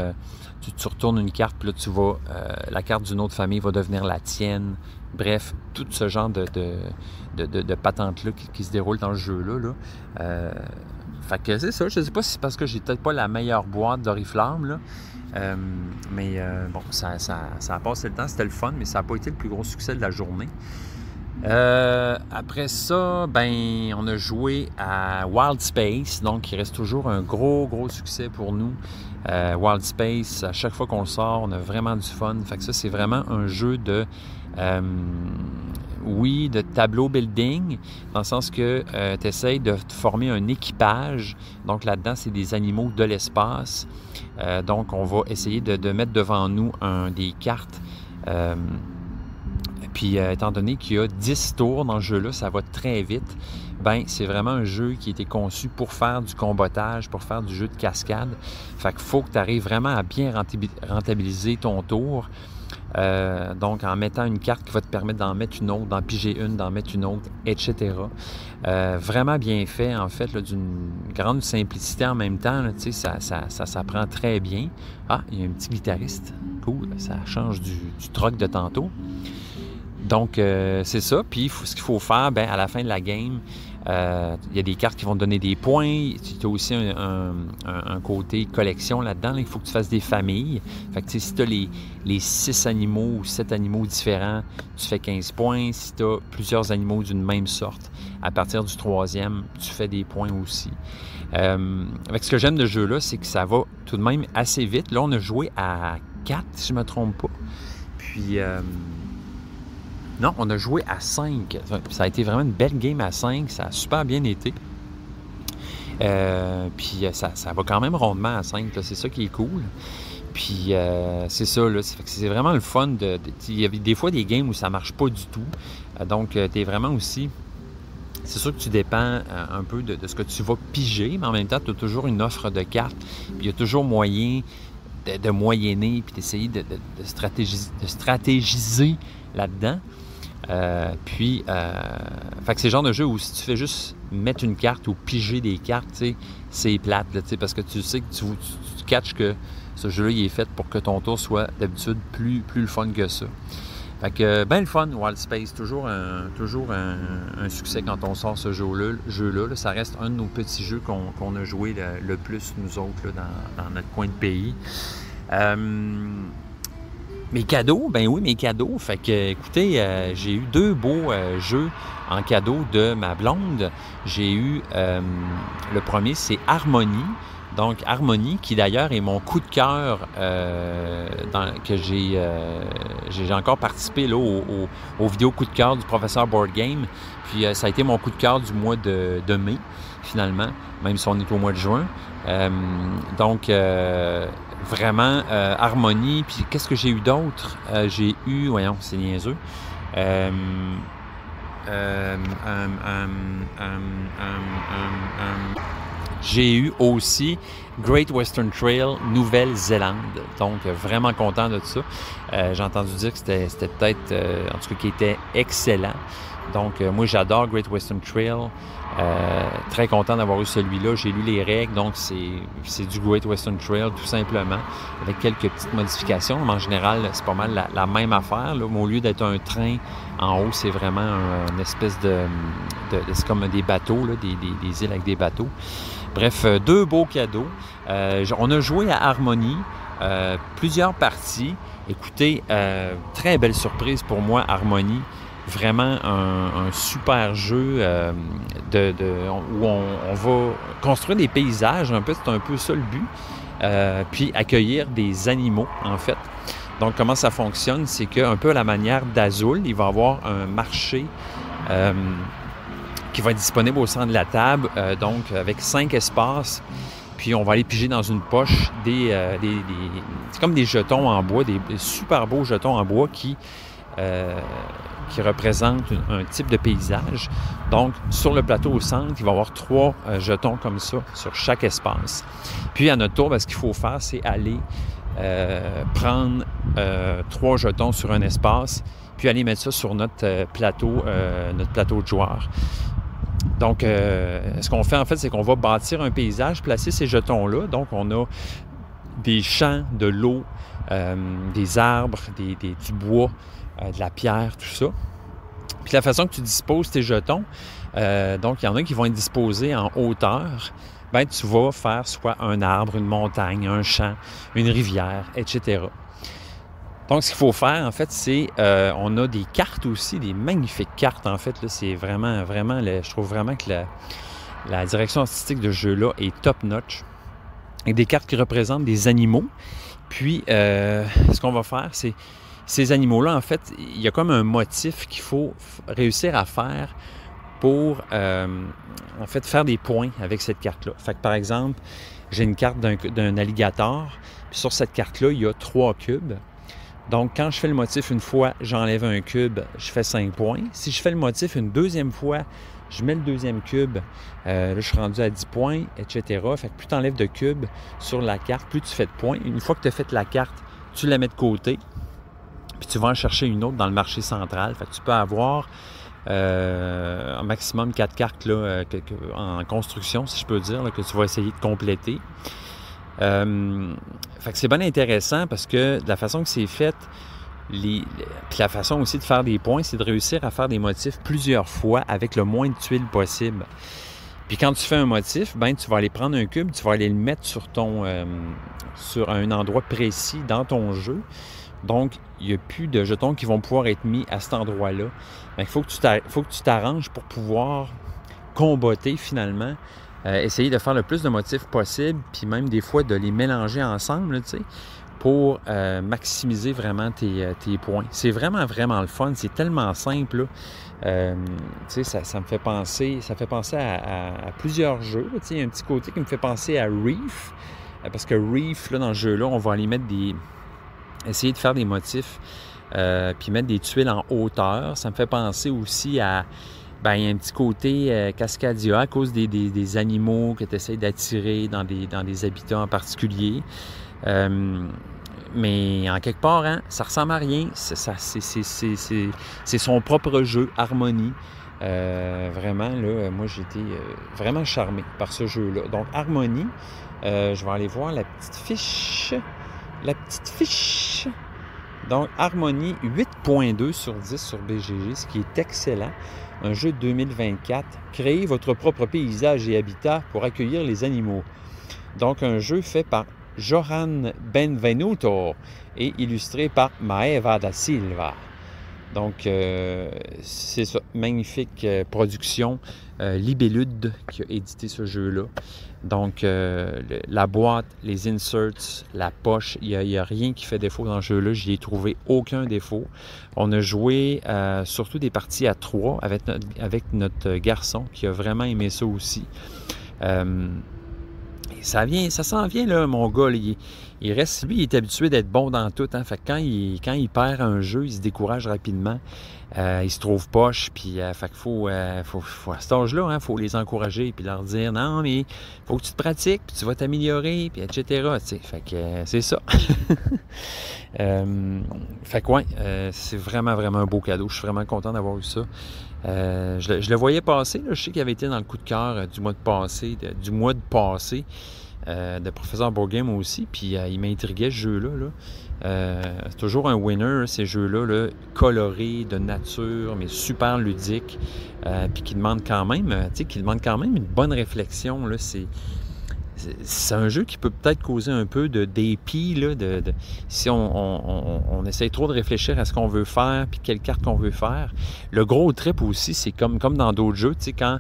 tu retournes une carte, puis là, tu vas, la carte d'une autre famille va devenir la tienne. Bref, tout ce genre de patentes-là qui se déroulent dans le jeu-là. Là. Fait que c'est ça. Je ne sais pas si c'est parce que j'ai peut-être pas la meilleure boîte d'Oriflamme, là. Mais bon, ça a passé le temps, c'était le fun, mais ça n'a pas été le plus gros succès de la journée. Après ça, ben, on a joué à Wild Space, donc il reste toujours un gros succès pour nous. Wild Space, à chaque fois qu'on le sort, on a vraiment du fun. Fait que ça, c'est vraiment un jeu de tableau building, dans le sens que tu essaies de former un équipage. Donc là-dedans, c'est des animaux de l'espace. Donc, on va essayer de mettre devant nous des cartes. Puis, étant donné qu'il y a 10 tours dans ce jeu-là, ça va très vite. Ben, c'est vraiment un jeu qui a été conçu pour faire du combattage, pour faire du jeu de cascade. Fait qu'il faut que tu arrives vraiment à bien rentabiliser ton tour. Donc, en mettant une carte qui va te permettre d'en mettre une autre, d'en piger une, d'en mettre une autre, etc. Vraiment bien fait, en fait, là, d'une grande simplicité en même temps. Là, ça s'apprend très bien. Ah, il y a un petit guitariste. Cool, ça change du troc de tantôt. Donc, c'est ça. Puis, ce qu'il faut faire, ben, à la fin de la game, Il y a des cartes qui vont te donner des points. Tu as aussi un côté collection là-dedans. Là. Il faut que tu fasses des familles. Fait que, si tu as les 6 animaux ou 7 animaux différents, tu fais 15 points. Si tu as plusieurs animaux d'une même sorte, à partir du 3e, tu fais des points aussi. Avec ce que j'aime de ce jeu-là, c'est que ça va tout de même assez vite. Là, on a joué à 4, si je ne me trompe pas. Puis... non, on a joué à 5. Ça a été vraiment une belle game à 5. Ça a super bien été. Puis ça va quand même rondement à 5. C'est ça qui est cool. Puis c'est ça. Là, c'est vraiment le fun. Il y a des fois des games où ça ne marche pas du tout. Donc, tu es vraiment aussi... C'est sûr que tu dépends un peu de ce que tu vas piger, mais en même temps, tu as toujours une offre de cartes. Puis il y a toujours moyen de moyenner puis d'essayer de stratégiser là-dedans. Fait que c'est le genre de jeu où si tu fais juste mettre une carte ou piger des cartes, c'est plate, là, parce que tu sais que tu catches que ce jeu-là, il est fait pour que ton tour soit d'habitude plus le fun que ça. Fait que, ben le fun, Wild Space, toujours un succès quand on sort ce jeu-là. Là, ça reste un de nos petits jeux qu'on a joué le plus, nous autres, là, dans notre coin de pays. Mes cadeaux, ben oui, mes cadeaux. Fait que, écoutez, j'ai eu 2 beaux jeux en cadeau de ma blonde. J'ai eu, le premier, c'est Harmony. Donc, Harmony, qui d'ailleurs est mon coup de cœur, que j'ai encore participé là, aux vidéos coup de cœur du professeur Board Game. Puis, ça a été mon coup de cœur du mois de mai, finalement, même si on est au mois de juin. Vraiment, Harmony. Puis, qu'est-ce que j'ai eu d'autre? J'ai eu, voyons, c'est niaiseux. J'ai eu aussi Great Western Trail Nouvelle-Zélande. Donc, vraiment content de ça. J'ai entendu dire que c'était peut-être, en tout cas, qui était excellent. Donc, moi, j'adore Great Western Trail. Très content d'avoir eu celui-là. J'ai lu les règles, donc c'est du Great Western Trail, tout simplement, avec quelques petites modifications. Mais en général, c'est pas mal la même affaire. Là. Au lieu d'être un train en haut, c'est vraiment une espèce c'est comme des bateaux, là, des îles avec des bateaux. Bref, 2 beaux cadeaux. On a joué à Harmony, plusieurs parties. Écoutez, très belle surprise pour moi, Harmony. Vraiment un super jeu où on va construire des paysages, c'est un peu ça le but, puis accueillir des animaux, en fait. Donc, comment ça fonctionne? C'est qu'un peu à la manière d'Azul, il va y avoir un marché qui va être disponible au centre de la table, donc avec 5 espaces. Puis, on va aller piger dans une poche c'est comme des jetons en bois, des super beaux jetons en bois qui représente un type de paysage. Donc, sur le plateau au centre, il va y avoir 3 jetons comme ça sur chaque espace. Puis, à notre tour, ce qu'il faut faire, c'est aller prendre 3 jetons sur un espace, puis aller mettre ça sur notre plateau de joueurs. Donc, ce qu'on fait, en fait, c'est qu'on va bâtir un paysage, placer ces jetons-là. Donc, on a des champs, de l'eau, des arbres, du bois, de la pierre, tout ça. Puis la façon que tu disposes tes jetons, donc il y en a qui vont être disposés en hauteur, bien tu vas faire soit un arbre, une montagne, un champ, une rivière, etc. Donc ce qu'il faut faire, en fait, c'est, on a des cartes aussi, des magnifiques cartes, en fait, là, c'est vraiment, je trouve vraiment que la direction artistique de ce jeu-là est top-notch. Avec des cartes qui représentent des animaux. Puis, ce qu'on va faire, c'est ces animaux-là, en fait, il y a comme un motif qu'il faut réussir à faire pour, en fait, faire des points avec cette carte-là. Fait que, par exemple, j'ai une carte d'un alligator, puis sur cette carte-là, il y a 3 cubes. Donc, quand je fais le motif une fois, j'enlève un cube, je fais 5 points. Si je fais le motif une deuxième fois, je mets le 2e cube, là, je suis rendu à 10 points, etc. Fait que plus tu enlèves de cubes sur la carte, plus tu fais de points. Une fois que tu as fait la carte, tu la mets de côté. Puis tu vas en chercher une autre dans le marché central. Fait que tu peux avoir un maximum 4 cartes là, en construction, si je peux dire, là, que tu vas essayer de compléter. Fait que c'est bien intéressant parce que de la façon que c'est fait, Puis la façon aussi de faire des points, c'est de réussir à faire des motifs plusieurs fois avec le moins de tuiles possible. Puis quand tu fais un motif, ben tu vas aller prendre un cube, tu vas aller le mettre sur un endroit précis dans ton jeu. Donc, il n'y a plus de jetons qui vont pouvoir être mis à cet endroit-là. Il faut que tu t'arranges pour pouvoir combotter finalement, essayer de faire le plus de motifs possible, puis même des fois de les mélanger ensemble, tu sais, pour maximiser vraiment tes points. C'est vraiment, vraiment le fun. C'est tellement simple, là. Tu sais, ça me fait penser, à plusieurs jeux. Tu sais, il y a un petit côté qui me fait penser à Reef, parce que Reef, là, dans ce jeu-là, on va aller mettre essayer de faire des motifs, puis mettre des tuiles en hauteur. Ça me fait penser aussi à, il y a un petit côté Cascadia à cause des animaux que tu essaies d'attirer dans des habitats en particulier. Mais en quelque part, hein, ça ressemble à rien. C'est son propre jeu, Harmonie. Vraiment, là, moi, j'ai été vraiment charmé par ce jeu-là. Donc, Harmonie, je vais aller voir la petite fiche. Donc, Harmonie, 8.2 sur 10 sur BGG, ce qui est excellent. Un jeu de 2024. Créez votre propre paysage et habitat pour accueillir les animaux. Donc, un jeu fait par Johan Benvenuto et illustré par Maeva da Silva. Donc, c'est ça, magnifique production. Libellude qui a édité ce jeu-là. Donc, la boîte, les inserts, la poche, il n'y a rien qui fait défaut dans ce jeu-là. Je n'y ai trouvé aucun défaut. On a joué surtout des parties à 3 avec notre garçon qui a vraiment aimé ça aussi. Ça s'en vient, là, mon gars. Là, il reste, lui, il est habitué d'être bon dans tout. Hein, fait que quand il perd un jeu, il se décourage rapidement. Il se trouve poche. Puis, fait qu'il faut à cet âge-là, il faut les encourager puis leur dire non, mais il faut que tu te pratiques, puis tu vas t'améliorer, puis etc. T'sais. Fait que c'est ça. Fait que ouais, c'est vraiment, vraiment un beau cadeau. Je suis vraiment content d'avoir eu ça. Je le voyais passer, là. Je sais qu'il avait été dans le coup de cœur du mois de passé, de Professeur Bourgame aussi, puis il m'intriguait ce jeu-là. C'est toujours un winner, ces jeux-là, là, colorés, de nature, mais super ludiques, puis qui demandent quand même une bonne réflexion. Là. C'est un jeu qui peut peut-être causer un peu de dépit, là, si on essaie trop de réfléchir à ce qu'on veut faire puis quelle carte qu'on veut faire. Le gros trip aussi, c'est comme dans d'autres jeux, tu sais, quand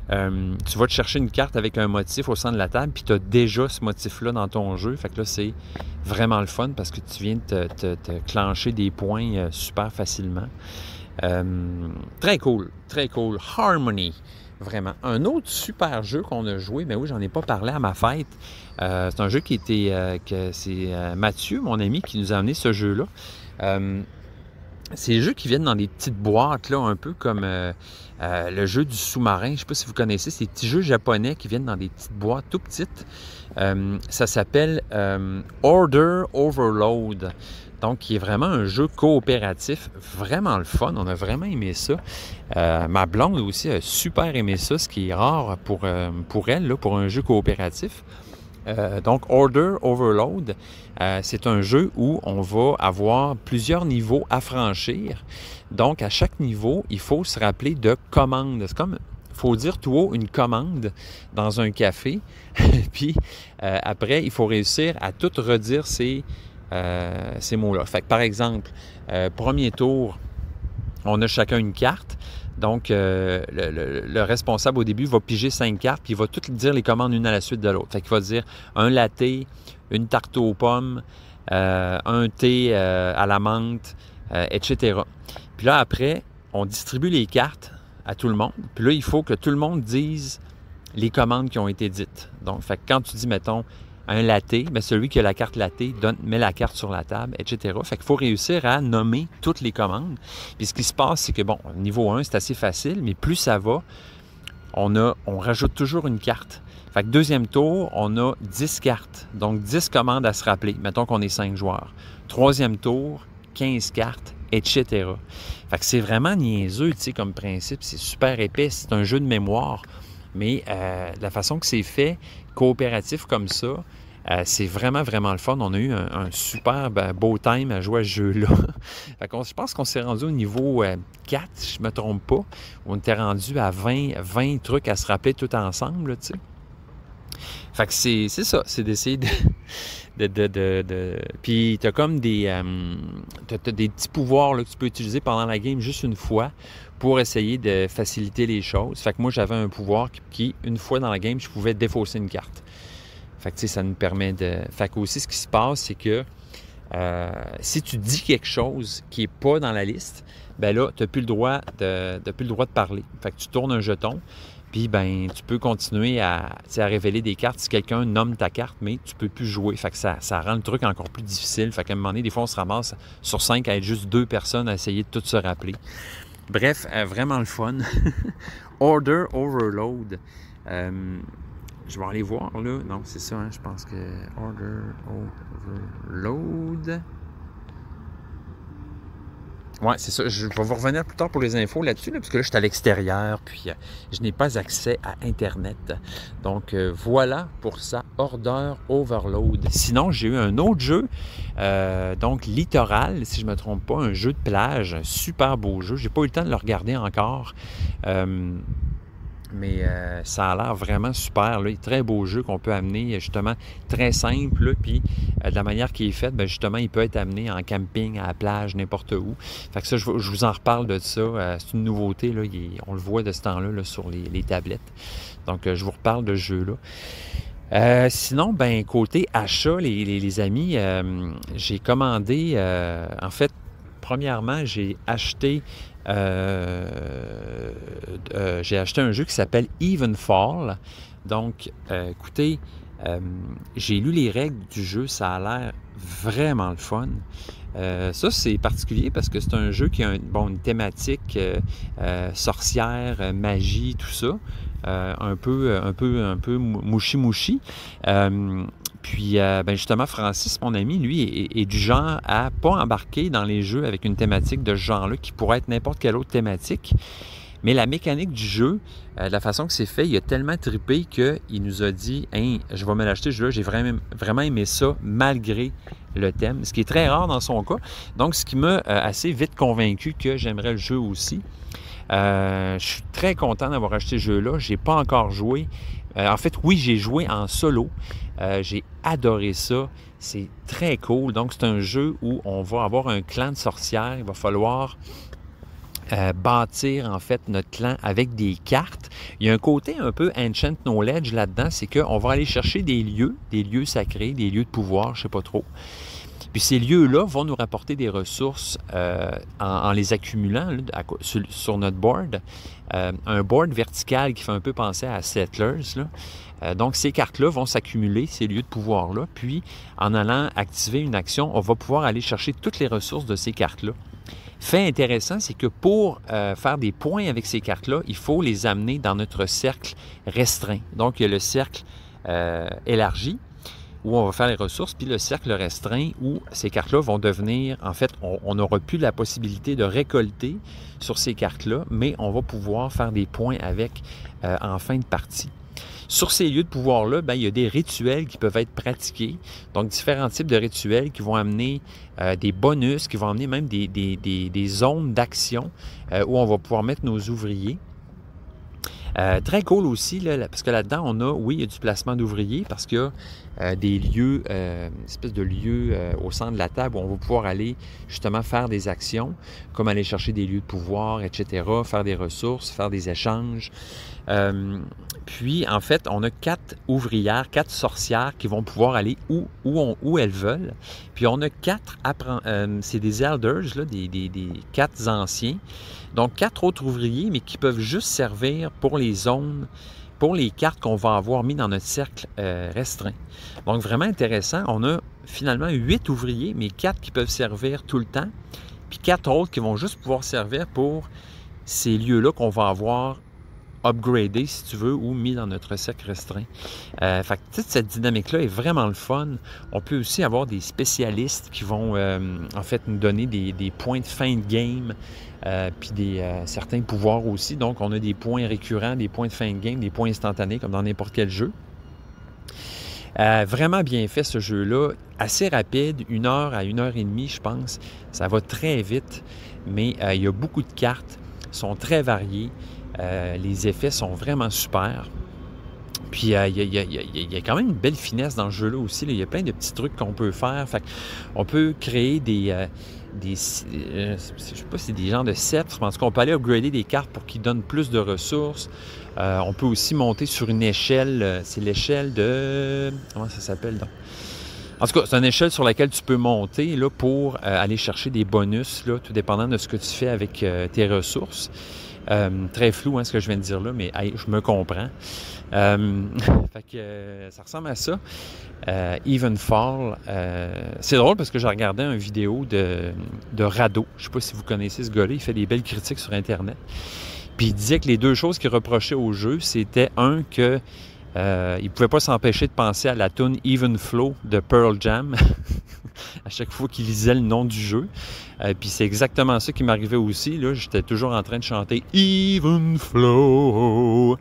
tu vas te chercher une carte avec un motif au centre de la table puis tu as déjà ce motif-là dans ton jeu. Fait que là, c'est vraiment le fun parce que tu viens de te clencher des points super facilement. Très cool, très cool. Harmony. Vraiment. Un autre super jeu qu'on a joué, mais oui, j'en ai pas parlé à ma fête. C'est un jeu qui était... c'est Mathieu, mon ami, qui nous a amené ce jeu-là. C'est des jeux qui viennent dans des petites boîtes, là, un peu comme le jeu du sous-marin. Je ne sais pas si vous connaissez, c'est des petits jeux japonais qui viennent dans des petites boîtes tout petites. Ça s'appelle Order Overload. Donc, qui est vraiment un jeu coopératif, vraiment le fun. On a vraiment aimé ça. Ma blonde aussi a super aimé ça, ce qui est rare pour elle, là, pour un jeu coopératif. Donc, Order Overload, c'est un jeu où on va avoir plusieurs niveaux à franchir. Donc, à chaque niveau, il faut se rappeler de commandes. C'est comme, il faut dire tout haut une commande dans un café. Puis, après, il faut réussir à tout redire ces mots-là. Fait que, par exemple, premier tour, on a chacun une carte. Donc, le responsable, au début, va piger 5 cartes, puis il va toutes dire les commandes une à la suite de l'autre. Fait qu'il va dire un latte, une tarte aux pommes, un thé à la menthe, etc. Puis là, après, on distribue les cartes à tout le monde. Puis là, il faut que tout le monde dise les commandes qui ont été dites. Donc, fait que quand tu dis, mettons, un latte, bien, celui qui a la carte latte met la carte sur la table, etc. Fait qu'il faut réussir à nommer toutes les commandes. Puis ce qui se passe, c'est que, bon, niveau 1, c'est assez facile, mais plus ça va, on rajoute toujours une carte. Fait que deuxième tour, on a 10 cartes. Donc, 10 commandes à se rappeler. Mettons qu'on est 5 joueurs. Troisième tour, 15 cartes, etc. Fait que c'est vraiment niaiseux, tu sais, comme principe. C'est super épais. C'est un jeu de mémoire. Mais la façon que c'est fait, coopératif comme ça, C'est vraiment, vraiment le fun. On a eu un super beau time à jouer à ce jeu-là. Je pense qu'on s'est rendu au niveau 4, si je ne me trompe pas. On était rendu à 20 trucs à se rappeler tout ensemble, tu sais. Fait que c'est ça, c'est d'essayer Puis t'as comme des petits pouvoirs là, que tu peux utiliser pendant la game juste une fois pour essayer de faciliter les choses. Fait que moi, j'avais un pouvoir qui, une fois dans la game, je pouvais défausser une carte. Fait que tu sais, ça nous permet de... Fait que aussi, ce qui se passe, c'est que si tu dis quelque chose qui n'est pas dans la liste, ben là, tu n'as plus le droit de parler. Fait que tu tournes un jeton, puis ben tu peux continuer à révéler des cartes si quelqu'un nomme ta carte, mais tu ne peux plus jouer. Fait que ça rend le truc encore plus difficile. Fait qu'à un moment donné, des fois, on se ramasse sur 5 à être juste 2 personnes à essayer de tout se rappeler. Bref, vraiment le fun. Order Overload. Je vais aller voir, là. Non, c'est ça, hein, je pense que... Order Overload. Ouais, c'est ça. Je vais vous revenir plus tard pour les infos là-dessus, là, parce que là, je suis à l'extérieur, puis je n'ai pas accès à Internet. Donc, voilà pour ça, Order Overload. Sinon, j'ai eu un autre jeu, donc Littoral, si je ne me trompe pas, un jeu de plage, un super beau jeu. J'ai pas eu le temps de le regarder encore. Mais ça a l'air vraiment super. Là. Très beau jeu qu'on peut amener, justement, très simple. Là, puis de la manière qu'il est fait, bien, justement, il peut être amené en camping, à la plage, n'importe où. Fait que ça, je vous en reparle de ça. C'est une nouveauté. Là, on le voit de ce temps-là là, sur les tablettes. Donc, je vous reparle de ce jeu-là. Sinon, ben côté achat, les amis, j'ai commandé, en fait, premièrement, j'ai acheté un jeu qui s'appelle Evenfall. Donc, écoutez, j'ai lu les règles du jeu, ça a l'air vraiment le fun. Ça, c'est particulier parce que c'est un jeu qui a une thématique sorcière, magie, tout ça. Un peu mouchi-mouchi. Puis, ben justement, Francis, mon ami, lui, est du genre à pas embarquer dans les jeux avec une thématique de ce genre-là, qui pourrait être n'importe quelle autre thématique. Mais la mécanique du jeu, de la façon que c'est fait, il a tellement trippé qu'il nous a dit hey, « je vais me l'acheter, ce jeu-là, j'ai vraiment aimé ça, malgré le thème », ce qui est très rare dans son cas. Donc, ce qui m'a assez vite convaincu que j'aimerais le jeu aussi. Je suis très content d'avoir acheté ce jeu-là. Je n'ai pas encore joué. En fait, oui, j'ai joué en solo. J'ai adoré ça. C'est très cool. Donc, c'est un jeu où on va avoir un clan de sorcières. Il va falloir bâtir, en fait, notre clan avec des cartes. Il y a un côté un peu Ancient Knowledge là-dedans. C'est qu'on va aller chercher des lieux sacrés, des lieux de pouvoir, je ne sais pas trop. Puis ces lieux-là vont nous rapporter des ressources en les accumulant là, sur notre board. Un board vertical qui fait un peu penser à Settlers. Là. Donc ces cartes-là vont s'accumuler, ces lieux de pouvoir-là. Puis en allant activer une action, on va pouvoir aller chercher toutes les ressources de ces cartes-là. Fait intéressant, c'est que pour faire des points avec ces cartes-là, il faut les amener dans notre cercle restreint. Donc il y a le cercle élargi, où on va faire les ressources, puis le cercle restreint où ces cartes-là vont devenir, en fait, on n'aura plus la possibilité de récolter sur ces cartes-là, mais on va pouvoir faire des points avec en fin de partie. Sur ces lieux de pouvoir-là, ben, il y a des rituels qui peuvent être pratiqués, donc différents types de rituels qui vont amener des bonus, qui vont amener même des zones d'action où on va pouvoir mettre nos ouvriers. Très cool aussi, là, parce que là-dedans, on a, oui, il y a du placement d'ouvriers, parce qu'il y a des lieux, une espèce de lieux au centre de la table où on va pouvoir aller justement faire des actions, comme aller chercher des lieux de pouvoir, etc., faire des ressources, faire des échanges. Puis, en fait, on a 4 ouvrières, 4 sorcières qui vont pouvoir aller où elles veulent. Puis, on a 4 c'est des elders, là, des 4 anciens. Donc, 4 autres ouvriers, mais qui peuvent juste servir pour les zones, pour les cartes qu'on va avoir mis dans notre cercle restreint. Donc, vraiment intéressant. On a finalement 8 ouvriers, mais 4 qui peuvent servir tout le temps, puis 4 autres qui vont juste pouvoir servir pour ces lieux-là qu'on va avoir upgradé, si tu veux, ou mis dans notre cercle restreint. Fait que toute cette dynamique-là est vraiment le fun. On peut aussi avoir des spécialistes qui vont, en fait, nous donner des points de fin de game, puis certains pouvoirs aussi. Donc, on a des points récurrents, des points de fin de game, des points instantanés, comme dans n'importe quel jeu. Vraiment bien fait ce jeu-là, assez rapide, 1 heure à 1 heure et demie, je pense. Ça va très vite, mais il y a beaucoup de cartes, sont très variées. Les effets sont vraiment super. Puis, il y a quand même une belle finesse dans le jeu-là aussi. Là. Il y a plein de petits trucs qu'on peut faire. Fait on peut créer je sais pas si c'est des genres de sceptres, mais en tout cas, on peut aller upgrader des cartes pour qu'ils donnent plus de ressources. On peut aussi monter sur une échelle. C'est l'échelle de... Comment ça s'appelle, donc? En tout cas, c'est une échelle sur laquelle tu peux monter là, pour aller chercher des bonus, là, tout dépendant de ce que tu fais avec tes ressources. Très flou, hein, ce que je viens de dire là, mais hey, je me comprends. Fait que ça ressemble à ça. Evenfall. C'est drôle parce que j'ai regardé une vidéo de Rado. Je ne sais pas si vous connaissez ce gars-là. Il fait des belles critiques sur Internet. Puis il disait que les 2 choses qu'il reprochait au jeu, c'était que il ne pouvait pas s'empêcher de penser à la tune Even Flow de Pearl Jam à chaque fois qu'il lisait le nom du jeu. Puis c'est exactement ça qui m'arrivait aussi. Là, j'étais toujours en train de chanter Even Flow.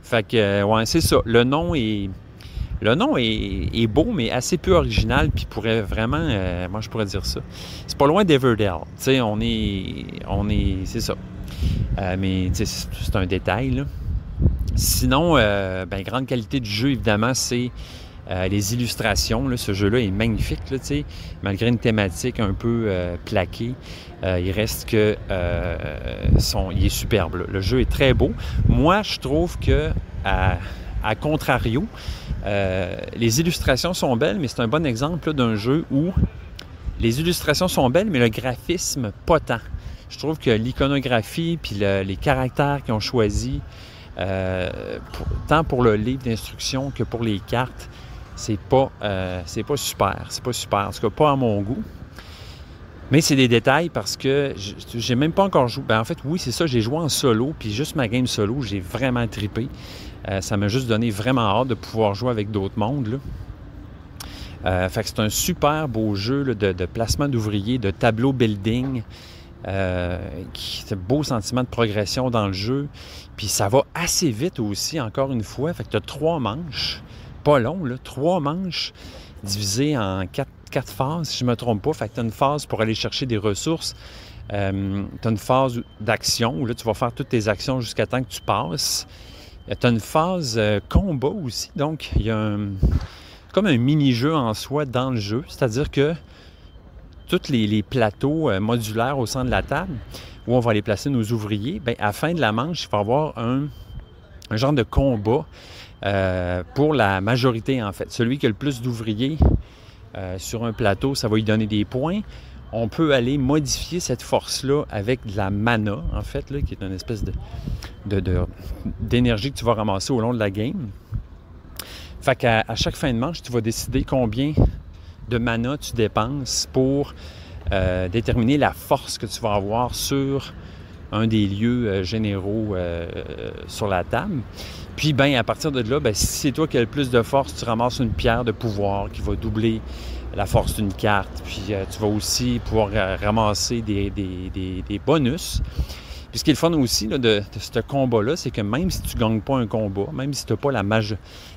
Fait que, ouais, c'est ça. Le nom est beau, mais assez peu original, puis pourrait vraiment, moi je pourrais dire ça. C'est pas loin d'Everdell. Tu sais, on est, c'est ça. Mais tu sais, c'est un détail, là. Sinon, grande qualité du jeu, évidemment, c'est les illustrations. Là, ce jeu-là est magnifique, là, tu sais. Malgré une thématique un peu plaquée, il reste que il est superbe. Là. Le jeu est très beau. Moi, je trouve que, à contrario, les illustrations sont belles, mais c'est un bon exemple là, d'un jeu où les illustrations sont belles, mais le graphisme, pas tant. Je trouve que l'iconographie puis les caractères qu'ils ont choisis, tant pour le livre d'instruction que pour les cartes, c'est pas super. C'est pas super. En tout cas, pas à mon goût. Mais c'est des détails parce que j'ai même pas encore joué. En fait, oui, c'est ça. J'ai joué en solo. Puis juste ma game solo, j'ai vraiment trippé. Ça m'a juste donné vraiment hâte de pouvoir jouer avec d'autres mondes. Là. Fait que c'est un super beau jeu là, de placement d'ouvriers, de tableau building. C'est un beau sentiment de progression dans le jeu. Puis ça va assez vite aussi, encore une fois. Fait que tu as 3 manches. Pas long, là. 3 manches divisées en 4 phases, si je ne me trompe pas. Fait que tu as une phase pour aller chercher des ressources. Tu as une phase d'action où là, tu vas faire toutes tes actions jusqu'à temps que tu passes. Tu as une phase combat aussi. Donc, il y a comme un mini-jeu en soi dans le jeu. C'est-à-dire que tous les plateaux modulaires au centre de la table, où on va aller placer nos ouvriers, bien, à la fin de la manche, il va y avoir un genre de combat pour la majorité, en fait. Celui qui a le plus d'ouvriers sur un plateau, ça va lui donner des points. On peut aller modifier cette force-là avec de la mana, en fait, là, qui est une espèce d'énergie que tu vas ramasser au long de la game. Fait qu'à chaque fin de manche, tu vas décider combien de mana tu dépenses pour déterminer la force que tu vas avoir sur un des lieux généraux sur la table. Puis, ben, à partir de là, ben, si c'est toi qui as le plus de force, tu ramasses une pierre de pouvoir qui va doubler la force d'une carte. Puis, tu vas aussi pouvoir ramasser des bonus. Puis, ce qui est le fun aussi là, de ce combat-là, c'est que même si tu ne gagnes pas un combat, même si tu n'as pas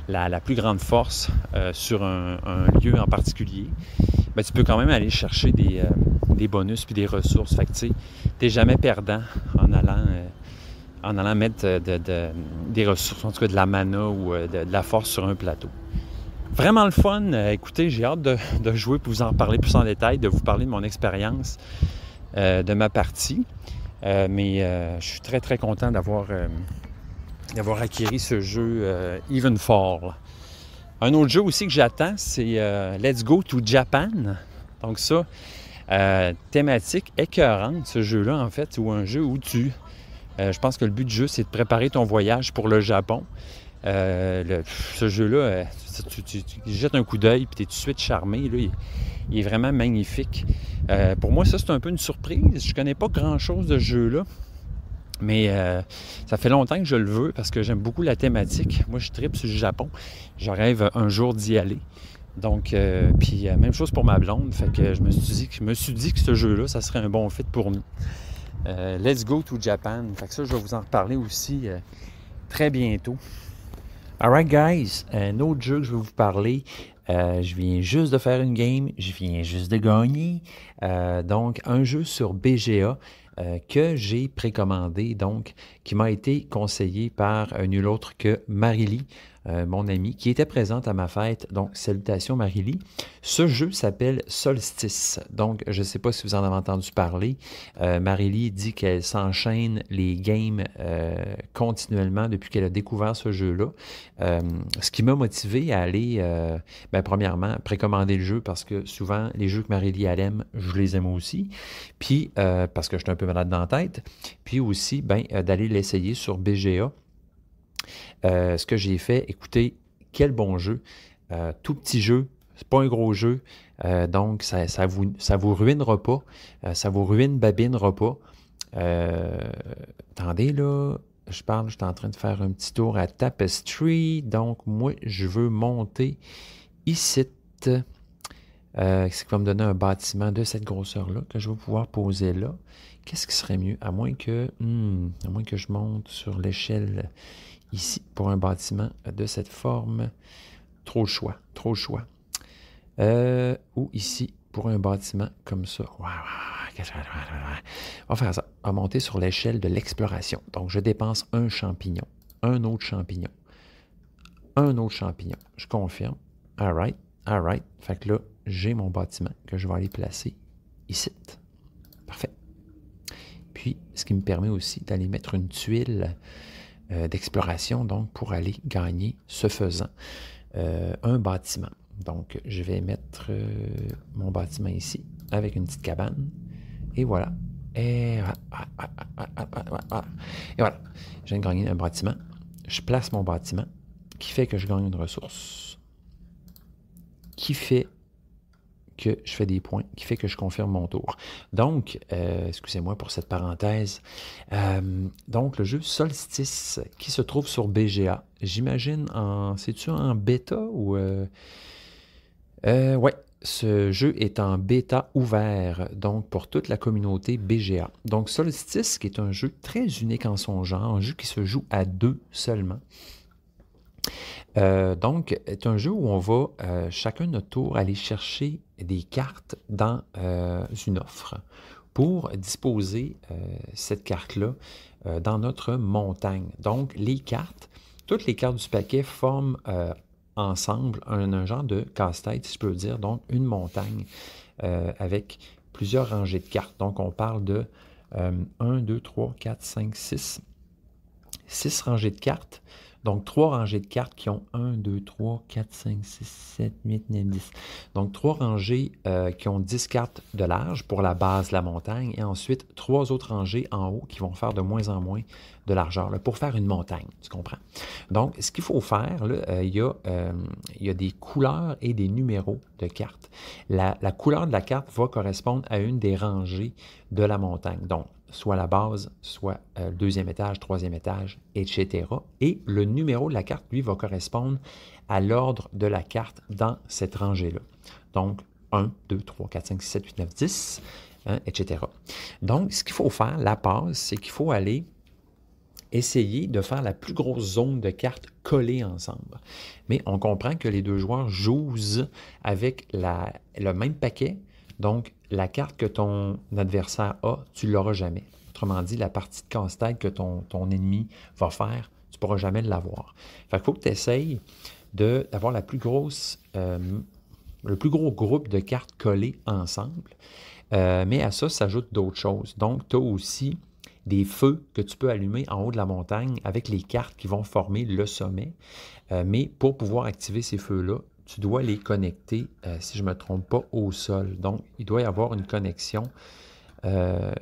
la plus grande force sur un lieu en particulier, ben, tu peux quand même aller chercher des bonus puis des ressources. Fait que, tu sais, tu n'es jamais perdant en allant mettre des ressources, en tout cas de la mana ou de la force sur un plateau. Vraiment le fun. Écoutez, j'ai hâte de jouer pour vous en parler plus en détail, de vous parler de mon expérience de ma partie. Mais je suis très, très content d'avoir acquis ce jeu Evenfall. Un autre jeu aussi que j'attends, c'est Let's Go to Japan. Donc ça, thématique écœurante, ce jeu-là, en fait, ou un jeu où je pense que le but du jeu, c'est de préparer ton voyage pour le Japon. Ce jeu-là, tu jettes un coup d'œil et tu es tout de suite charmé. Là, il est vraiment magnifique. Pour moi, ça, c'est un peu une surprise. Je ne connais pas grand-chose de ce jeu-là. Mais ça fait longtemps que je le veux parce que j'aime beaucoup la thématique. Moi, je tripe sur le Japon. Je rêve un jour d'y aller. Donc, puis même chose pour ma blonde. Fait que je me suis dit que ce jeu-là, ça serait un bon fit pour nous. Let's Go to Japan. Fait que ça, je vais vous en reparler aussi très bientôt. Alright guys, un autre jeu que je vais vous parler. Je viens juste de faire une game, je viens juste de gagner. Donc, un jeu sur BGA que j'ai précommandé, donc, qui m'a été conseillé par nul autre que Marily, mon amie, qui était présente à ma fête. Donc, salutations Marily. Ce jeu s'appelle Solstice. Donc, je ne sais pas si vous en avez entendu parler. Marily dit qu'elle s'enchaîne les games continuellement depuis qu'elle a découvert ce jeu-là. Ce qui m'a motivé à aller, premièrement, précommander le jeu parce que souvent, les jeux que Marily elle aime, je les aime aussi. Puis, parce que je suis un peu malade dans la tête. Puis aussi, d'aller l'essayer sur BGA. Ce que j'ai fait, écoutez, quel bon jeu. Tout petit jeu, c'est pas un gros jeu. Donc, ça vous ruinera pas. Ça vous babinera pas. Attendez, là, je suis en train de faire un petit tour à Tapestry. Donc, moi, je veux monter ici. Ce qui va me donner un bâtiment de cette grosseur-là que je vais pouvoir poser là. Qu'est-ce qui serait mieux? À moins que je monte sur l'échelle ici pour un bâtiment de cette forme. Trop le choix. Ou ici pour un bâtiment comme ça. On va faire ça. On va monter sur l'échelle de l'exploration. Donc, je dépense un champignon, un autre champignon, un autre champignon. Je confirme. All right. Fait que là, j'ai mon bâtiment que je vais aller placer ici. Parfait. Puis, ce qui me permet aussi d'aller mettre une tuile d'exploration, donc, pour aller gagner, ce faisant, un bâtiment. Donc, je vais mettre mon bâtiment ici, avec une petite cabane. Et voilà. Et voilà. Je viens de gagner un bâtiment. Je place mon bâtiment, qui fait que je gagne une ressource, qui fait que je fais des points, qui fait que je confirme mon tour. Donc, excusez-moi pour cette parenthèse. Donc, le jeu Solstice, qui se trouve sur BGA. J'imagine c'est-tu en bêta ou... ouais, ce jeu est en bêta ouvert, donc pour toute la communauté BGA. Donc, Solstice, qui est un jeu très unique en son genre, un jeu qui se joue à 2 seulement. Donc, c'est un jeu où on va chacun notre tour aller chercher des cartes dans une offre pour disposer cette carte-là dans notre montagne. Donc, toutes les cartes du paquet forment ensemble un genre de casse-tête, si je peux dire, donc une montagne avec plusieurs rangées de cartes. Donc, on parle de 1, 2, 3, 4, 5, 6. 6 rangées de cartes. Donc, 3 rangées de cartes qui ont 1, 2, 3, 4, 5, 6, 7, 8, 9, 10. Donc, 3 rangées qui ont 10 cartes de large pour la base de la montagne. Et ensuite, 3 autres rangées en haut qui vont faire de moins en moins de largeur là, pour faire une montagne. Tu comprends? Donc, ce qu'il faut faire, il y a des couleurs et des numéros de cartes. La couleur de la carte va correspondre à une des rangées de la montagne. Donc, soit la base, soit le 2e étage, 3e étage, etc. Et le numéro de la carte, lui, va correspondre à l'ordre de la carte dans cette rangée-là. Donc, 1, 2, 3, 4, 5, 6, 7, 8, 9, 10, etc. Donc, ce qu'il faut faire, la base, c'est qu'il faut aller essayer de faire la plus grosse zone de cartes collées ensemble. Mais on comprend que les 2 joueurs jouent avec le même paquet. Donc, la carte que ton adversaire a, tu ne l'auras jamais. Autrement dit, la partie de casse-tête que ton ennemi va faire, tu ne pourras jamais l'avoir. Fait qu'il faut que tu essayes d'avoir le plus gros groupe de cartes collées ensemble. Mais à ça s'ajoutent d'autres choses. Donc, tu as aussi des feux que tu peux allumer en haut de la montagne avec les cartes qui vont former le sommet. Mais pour pouvoir activer ces feux-là, tu dois les connecter, si je ne me trompe pas, au sol. Donc, il doit y avoir une connexion de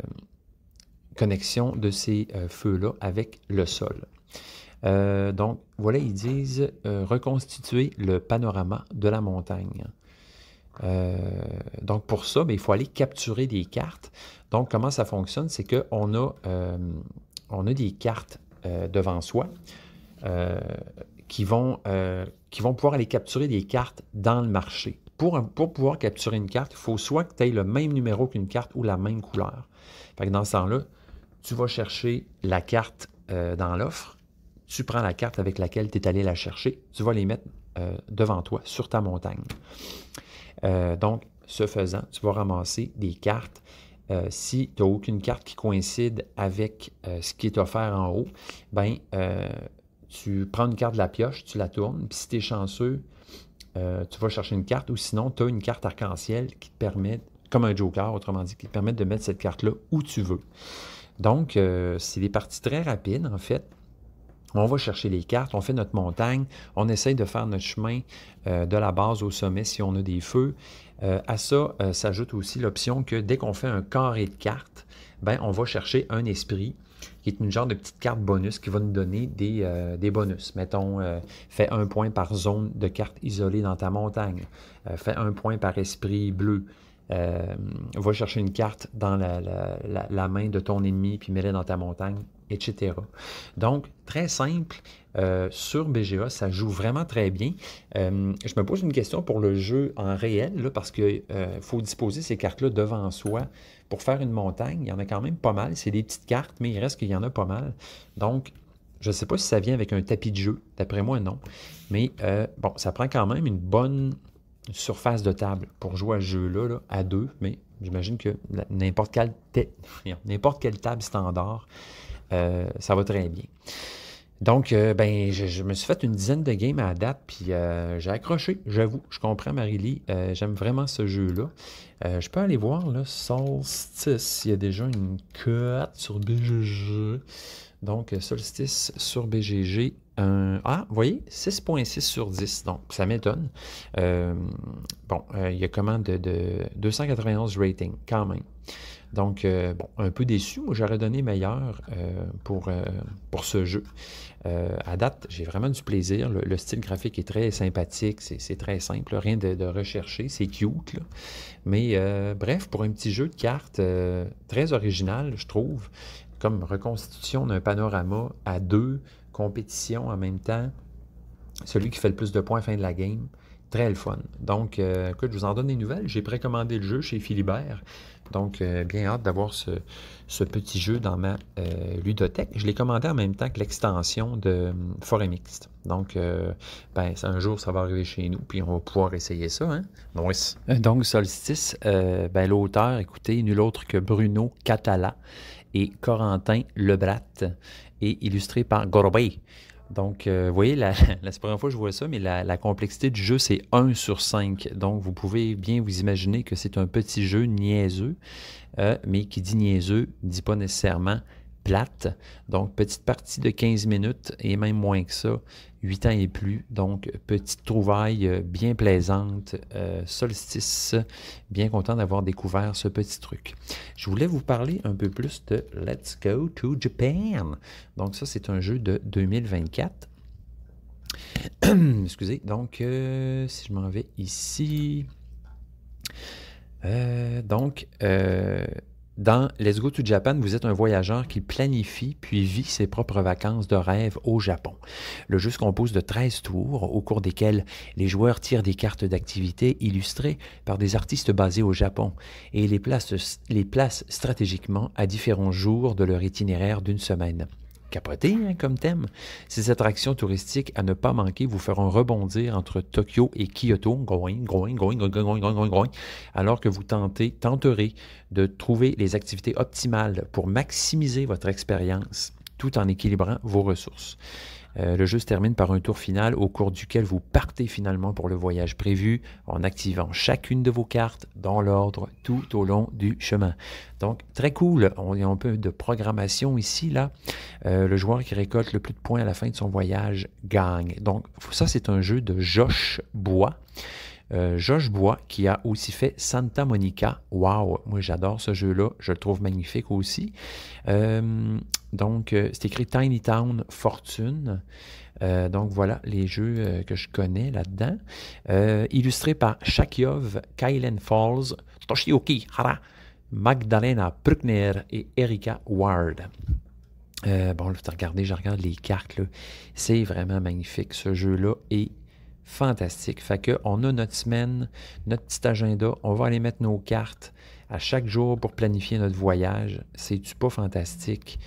ces feux-là avec le sol. Donc, voilà, ils disent reconstituer le panorama de la montagne. Donc, pour ça, il faut aller capturer des cartes. Donc, comment ça fonctionne? C'est qu'on a des cartes devant soi qui vont pouvoir aller capturer des cartes dans le marché. Pour pouvoir capturer une carte, il faut soit que tu aies le même numéro qu'une carte ou la même couleur. Fait que dans ce temps-là, tu vas chercher la carte dans l'offre, tu prends la carte avec laquelle tu es allé la chercher, tu vas les mettre devant toi sur ta montagne. Donc, ce faisant, tu vas ramasser des cartes. Si tu n'as aucune carte qui coïncide avec ce qui est offert en haut, ben tu prends une carte de la pioche, tu la tournes, puis si tu es chanceux, tu vas chercher une carte, ou sinon, tu as une carte arc-en-ciel qui te permet, comme un joker, autrement dit, qui te permet de mettre cette carte-là où tu veux. Donc, c'est des parties très rapides, en fait. On va chercher les cartes, on fait notre montagne, on essaye de faire notre chemin de la base au sommet si on a des feux. À ça, s'ajoute aussi l'option que dès qu'on fait un carré de cartes, ben, on va chercher un esprit, qui est une genre de petite carte bonus qui va nous donner des bonus. Mettons, fais 1 point par zone de carte isolée dans ta montagne. Fais 1 point par esprit bleu. Va chercher une carte dans la main de ton ennemi, puis mets-la dans ta montagne, etc. Donc, très simple. Sur BGA, ça joue vraiment très bien. Je me pose une question pour le jeu en réel, là, parce qu'il faut disposer ces cartes-là devant soi pour faire une montagne. Il y en a quand même pas mal. C'est des petites cartes, mais il reste qu'il y en a pas mal. Donc, je ne sais pas si ça vient avec un tapis de jeu. D'après moi, non. Mais bon, ça prend quand même une bonne surface de table pour jouer à ce jeu-là là, à 2, mais j'imagine que n'importe quelle table standard, ça va très bien. Donc, ben, je me suis fait une dizaine de games à la date, puis j'ai accroché, j'avoue. Je comprends, Marie-Lie. J'aime vraiment ce jeu-là. Je peux aller voir, là, Solstice. Il y a déjà une cote sur BGG. Donc, Solstice sur BGG. Vous voyez, 6.6 sur 10. Donc, ça m'étonne. Bon, il y a comment de 291 rating, quand même. Donc, bon, un peu déçu. Moi, j'aurais donné meilleur pour ce jeu. À date, j'ai vraiment du plaisir. Le style graphique est très sympathique. C'est très simple. Rien de recherché. C'est cute, là. Mais bref, pour un petit jeu de cartes très original, je trouve, comme reconstitution d'un panorama à 2, compétition en même temps, celui qui fait le plus de points à la fin de la game, très le fun. Donc, écoute, je vous en donne des nouvelles. J'ai précommandé le jeu chez Philibert. Donc, bien hâte d'avoir ce petit jeu dans ma ludothèque. Je l'ai commandé en même temps que l'extension de Forêt Mixte. Donc, ben, un jour, ça va arriver chez nous, puis on va pouvoir essayer ça. Hein? Oui. Donc, Solstice, ben, l'auteur, écoutez, nul autre que Bruno Catala et Corentin Lebrat, et illustré par Gorbet. Donc, vous voyez, c'est la première fois que je vois ça, mais la complexité du jeu, c'est 1 sur 5. Donc, vous pouvez bien vous imaginer que c'est un petit jeu niaiseux, mais qui dit niaiseux, ne dit pas nécessairement plate. Donc, petite partie de 15 minutes, et même moins que ça, 8 ans et plus. Donc, petite trouvaille bien plaisante, Solstice, bien content d'avoir découvert ce petit truc. Je voulais vous parler un peu plus de Let's Go to Japan. Donc, ça, c'est un jeu de 2024. Excusez. Donc, si je m'en vais ici... dans Let's Go to Japan, vous êtes un voyageur qui planifie puis vit ses propres vacances de rêve au Japon. Le jeu se compose de 13 tours, au cours desquels les joueurs tirent des cartes d'activité illustrées par des artistes basés au Japon et les placent stratégiquement à différents jours de leur itinéraire d'une semaine. Capoté, hein, comme thème. Ces attractions touristiques à ne pas manquer vous feront rebondir entre Tokyo et Kyoto, alors que vous tenterez de trouver les activités optimales pour maximiser votre expérience tout en équilibrant vos ressources. Le jeu se termine par un tour final au cours duquel vous partez finalement pour le voyage prévu en activant chacune de vos cartes dans l'ordre tout au long du chemin. Donc, très cool. On a un peu de programmation ici, là. Le joueur qui récolte le plus de points à la fin de son voyage gagne. Donc, ça, c'est un jeu de Josh Bois. Josh Bois, qui a aussi fait Santa Monica. Wow, moi j'adore ce jeu-là, je le trouve magnifique aussi. Donc, c'est écrit Tiny Town Fortune. Donc, voilà les jeux que je connais là-dedans. Illustré par Shakyov, Kylen Falls, Toshiyuki Hara, Magdalena Bruckner et Erika Ward. Bon, regardez, je regarde les cartes, là. C'est vraiment magnifique, ce jeu-là, et fantastique. Fait qu'on a notre semaine, notre petit agenda, on va aller mettre nos cartes à chaque jour pour planifier notre voyage. C'est-tu pas fantastique?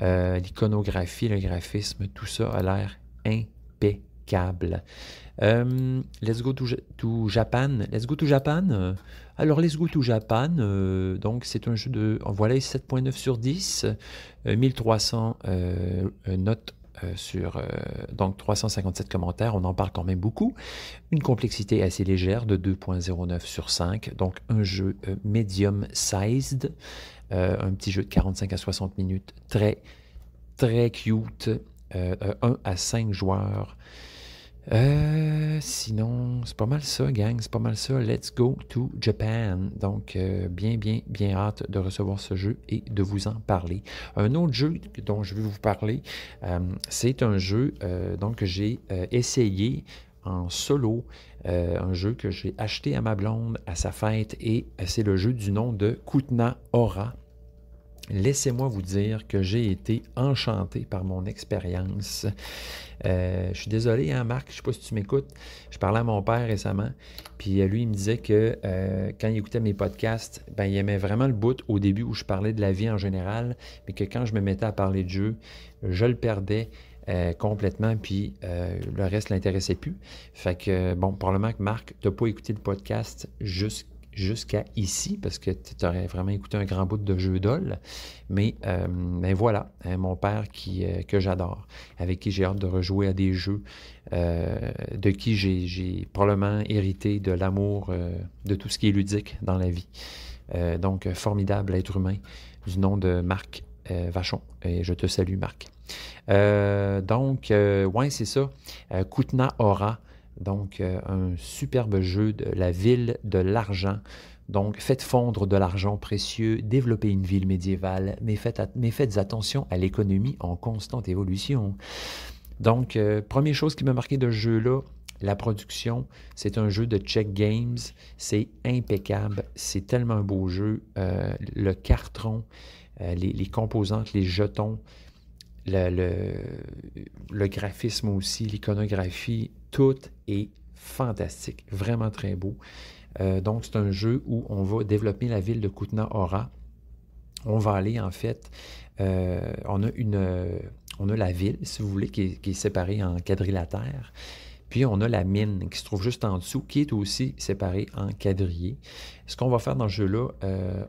l'iconographie, le graphisme, tout ça a l'air impeccable. Let's go to Japan. Let's go to Japan. Alors, Let's go to Japan. Donc, c'est un jeu de... Voilà, 7.9 sur 10. 1300 notes sur... donc, 357 commentaires. On en parle quand même beaucoup. Une complexité assez légère de 2.09 sur 5. Donc, un jeu medium-sized. Un petit jeu de 45 à 60 minutes. Très, très cute. 1 à 5 joueurs. Sinon, c'est pas mal ça, gang, c'est pas mal ça. Let's go to Japan. Donc, bien hâte de recevoir ce jeu et de vous en parler. Un autre jeu dont je vais vous parler, c'est un jeu donc, que j'ai essayé en solo, un jeu que j'ai acheté à ma blonde à sa fête et c'est le jeu du nom de Kutna Hora. Laissez-moi vous dire que j'ai été enchanté par mon expérience. Je suis désolé, hein, Marc, je ne sais pas si tu m'écoutes. Je parlais à mon père récemment, puis lui, il me disait que quand il écoutait mes podcasts, ben, il aimait vraiment le bout au début où je parlais de la vie en général, mais que quand je me mettais à parler de jeu, je le perdais complètement, puis le reste ne l'intéressait plus. Fait que, bon, probablement que Marc, tu n'as pas écouté le podcast jusqu'à ici, parce que tu aurais vraiment écouté un grand bout de jeu d'ol. Mais voilà, mon père que j'adore, avec qui j'ai hâte de rejouer à des jeux, de qui j'ai probablement hérité de l'amour de tout ce qui est ludique dans la vie. Donc, formidable être humain, du nom de Marc Vachon. Et je te salue, Marc. Ouais, c'est ça. Kutna Hora. Donc, un superbe jeu de la ville de l'argent. Donc, faites fondre de l'argent précieux, développez une ville médiévale, mais faites attention à l'économie en constante évolution. Donc, première chose qui m'a marqué de ce jeu-là, la production. C'est un jeu de Check Games. C'est impeccable. C'est tellement un beau jeu. Le carton, les composantes, les jetons, le graphisme aussi, l'iconographie, tout est fantastique, vraiment très beau. Donc, c'est un jeu où on va développer la ville de Kutna Hora. On va aller, en fait, on a la ville, si vous voulez, qui est séparée en quadrilatère. Puis, on a la mine qui se trouve juste en dessous, qui est aussi séparée en quadrillés. Ce qu'on va faire dans ce jeu-là,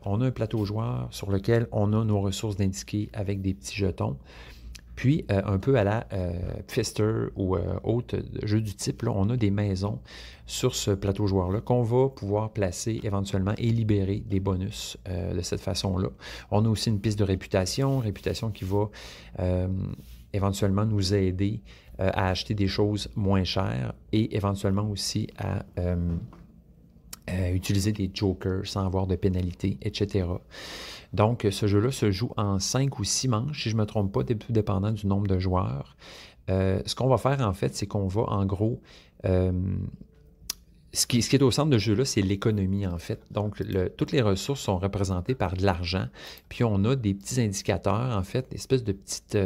on a un plateau joueur sur lequel on a nos ressources indiquées avec des petits jetons. Puis, un peu à la Pfister ou autre jeu du type, là, on a des maisons sur ce plateau joueur-là qu'on va pouvoir placer éventuellement et libérer des bonus de cette façon-là. On a aussi une piste de réputation qui va éventuellement nous aider à acheter des choses moins chères et éventuellement aussi à utiliser des jokers sans avoir de pénalité, etc. Donc, ce jeu-là se joue en 5 ou 6 manches, si je ne me trompe pas, tout dépendant du nombre de joueurs. Ce qu'on va faire, en fait, c'est qu'on va, en gros... ce qui est au centre de ce jeu-là, c'est l'économie, en fait. Donc, toutes les ressources sont représentées par de l'argent. Puis, on a des petits indicateurs, en fait, des espèces de petites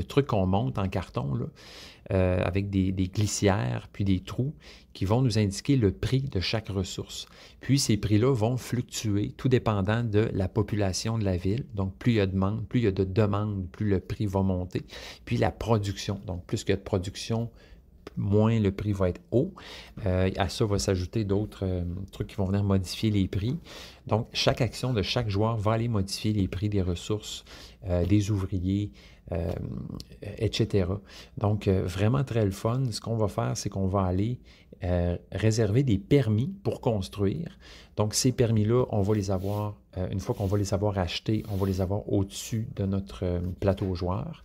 trucs qu'on monte en carton, là, avec des glissières, puis des trous qui vont nous indiquer le prix de chaque ressource. Puis, ces prix-là vont fluctuer, tout dépendant de la population de la ville. Donc, plus il y a de demandes, plus le prix va monter. Puis, la production. Donc, plus il y a de production, moins le prix va être haut. À ça va s'ajouter d'autres trucs qui vont venir modifier les prix. Donc, chaque action de chaque joueur va aller modifier les prix des ressources, des ouvriers, etc. Donc, vraiment très le fun. Ce qu'on va faire, c'est qu'on va aller réserver des permis pour construire. Donc, ces permis-là, on va les avoir, une fois qu'on va les avoir achetés, on va les avoir au-dessus de notre plateau joueur.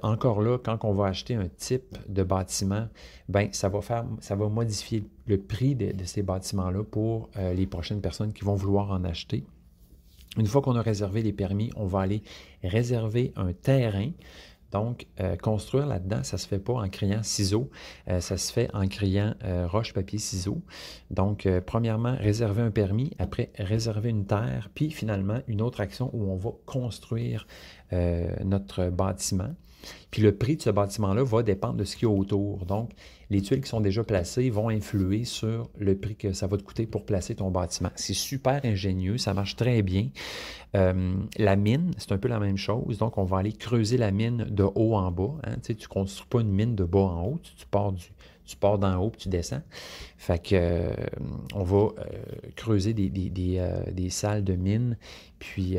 Encore là, quand on va acheter un type de bâtiment, ben, ça va modifier le prix de ces bâtiments-là pour les prochaines personnes qui vont vouloir en acheter. Une fois qu'on a réservé les permis, on va aller réserver un terrain. Donc, construire là-dedans, ça ne se fait pas en criant ciseaux, ça se fait en criant roche, papier, ciseaux. Donc, premièrement, réserver un permis, après réserver une terre, puis finalement, une autre action où on va construire notre bâtiment. Puis le prix de ce bâtiment-là va dépendre de ce qu'il y a autour. Donc, les tuiles qui sont déjà placées vont influer sur le prix que ça va te coûter pour placer ton bâtiment. C'est super ingénieux, ça marche très bien. La mine, c'est un peu la même chose. Donc, on va aller creuser la mine de haut en bas. Hein. Tu ne construis pas une mine de bas en haut, tu pars d'en haut et tu descends. Fait que on va creuser des salles de mine. Puis,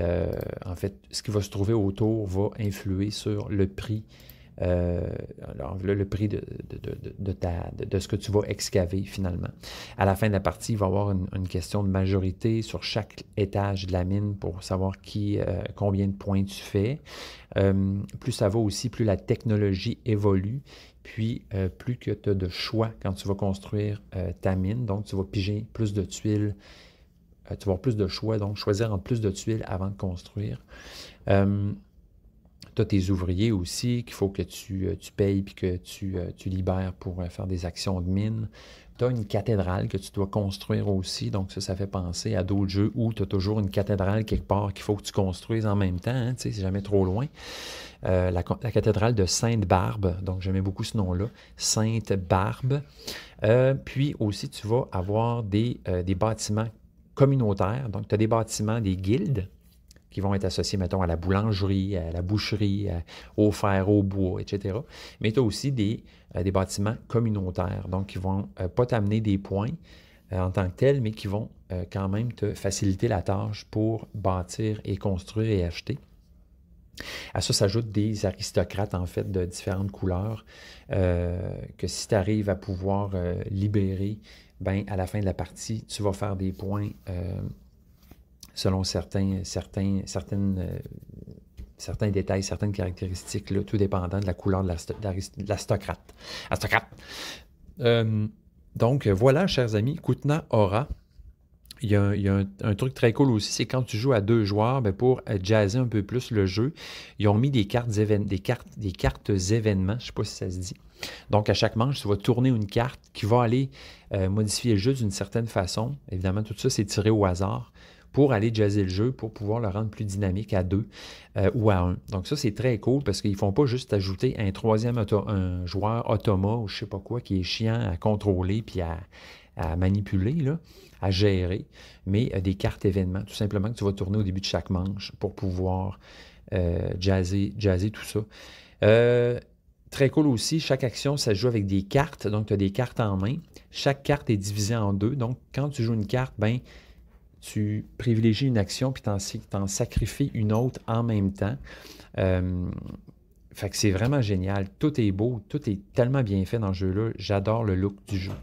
en fait, ce qui va se trouver autour va influer sur le prix. Alors, le prix de ce que tu vas excaver finalement. À la fin de la partie, il va y avoir une question de majorité sur chaque étage de la mine pour savoir combien de points tu fais. Plus ça va aussi, plus la technologie évolue, puis plus que tu as de choix quand tu vas construire ta mine. Donc, tu vas piger plus de tuiles. Tu vas avoir plus de choix, donc choisir entre plus de tuiles avant de construire. Tu as tes ouvriers aussi qu'il faut que tu payes puis que tu libères pour faire des actions de mine. Tu as une cathédrale que tu dois construire aussi, donc ça fait penser à d'autres jeux où tu as toujours une cathédrale quelque part qu'il faut que tu construises en même temps, hein, tu sais, c'est jamais trop loin. La cathédrale de Sainte-Barbe, donc j'aimais beaucoup ce nom-là, Sainte-Barbe. Puis aussi, tu vas avoir des bâtiments communautaires, donc tu as des bâtiments, des guildes, qui vont être associés, mettons, à la boulangerie, à la boucherie, au fer, au bois, etc. Mais tu as aussi des bâtiments communautaires, donc qui ne vont pas t'amener des points en tant que tels, mais qui vont quand même te faciliter la tâche pour bâtir et construire et acheter. À ça s'ajoutent des aristocrates, en fait, de différentes couleurs, que si tu arrives à pouvoir libérer, ben à la fin de la partie, tu vas faire des points selon certains détails, certaines caractéristiques, là, tout dépendant de la couleur de l'aristocrate. Donc, voilà, chers amis, Kutna Hora. Il y a un truc très cool aussi, c'est quand tu joues à 2 joueurs, bien, pour jazzer un peu plus le jeu, ils ont mis des cartes événements, je ne sais pas si ça se dit. Donc, à chaque manche, tu vas tourner une carte qui va aller modifier le jeu d'une certaine façon. Évidemment, tout ça, c'est tiré au hasard pour aller jazzer le jeu, pour pouvoir le rendre plus dynamique à 2 ou à 1. Donc ça, c'est très cool parce qu'ils ne font pas juste ajouter un troisième joueur automa ou je ne sais pas quoi qui est chiant à contrôler puis à manipuler, là, à gérer, mais des cartes événements, tout simplement, que tu vas tourner au début de chaque manche pour pouvoir jazzer tout ça. Très cool aussi, chaque action, ça se joue avec des cartes, donc tu as des cartes en main. Chaque carte est divisée en 2, donc quand tu joues une carte, ben tu privilégies une action puis t'en sacrifies une autre en même temps. Fait que c'est vraiment génial. Tout est beau, tout est tellement bien fait dans ce jeu-là. J'adore le look du jeu.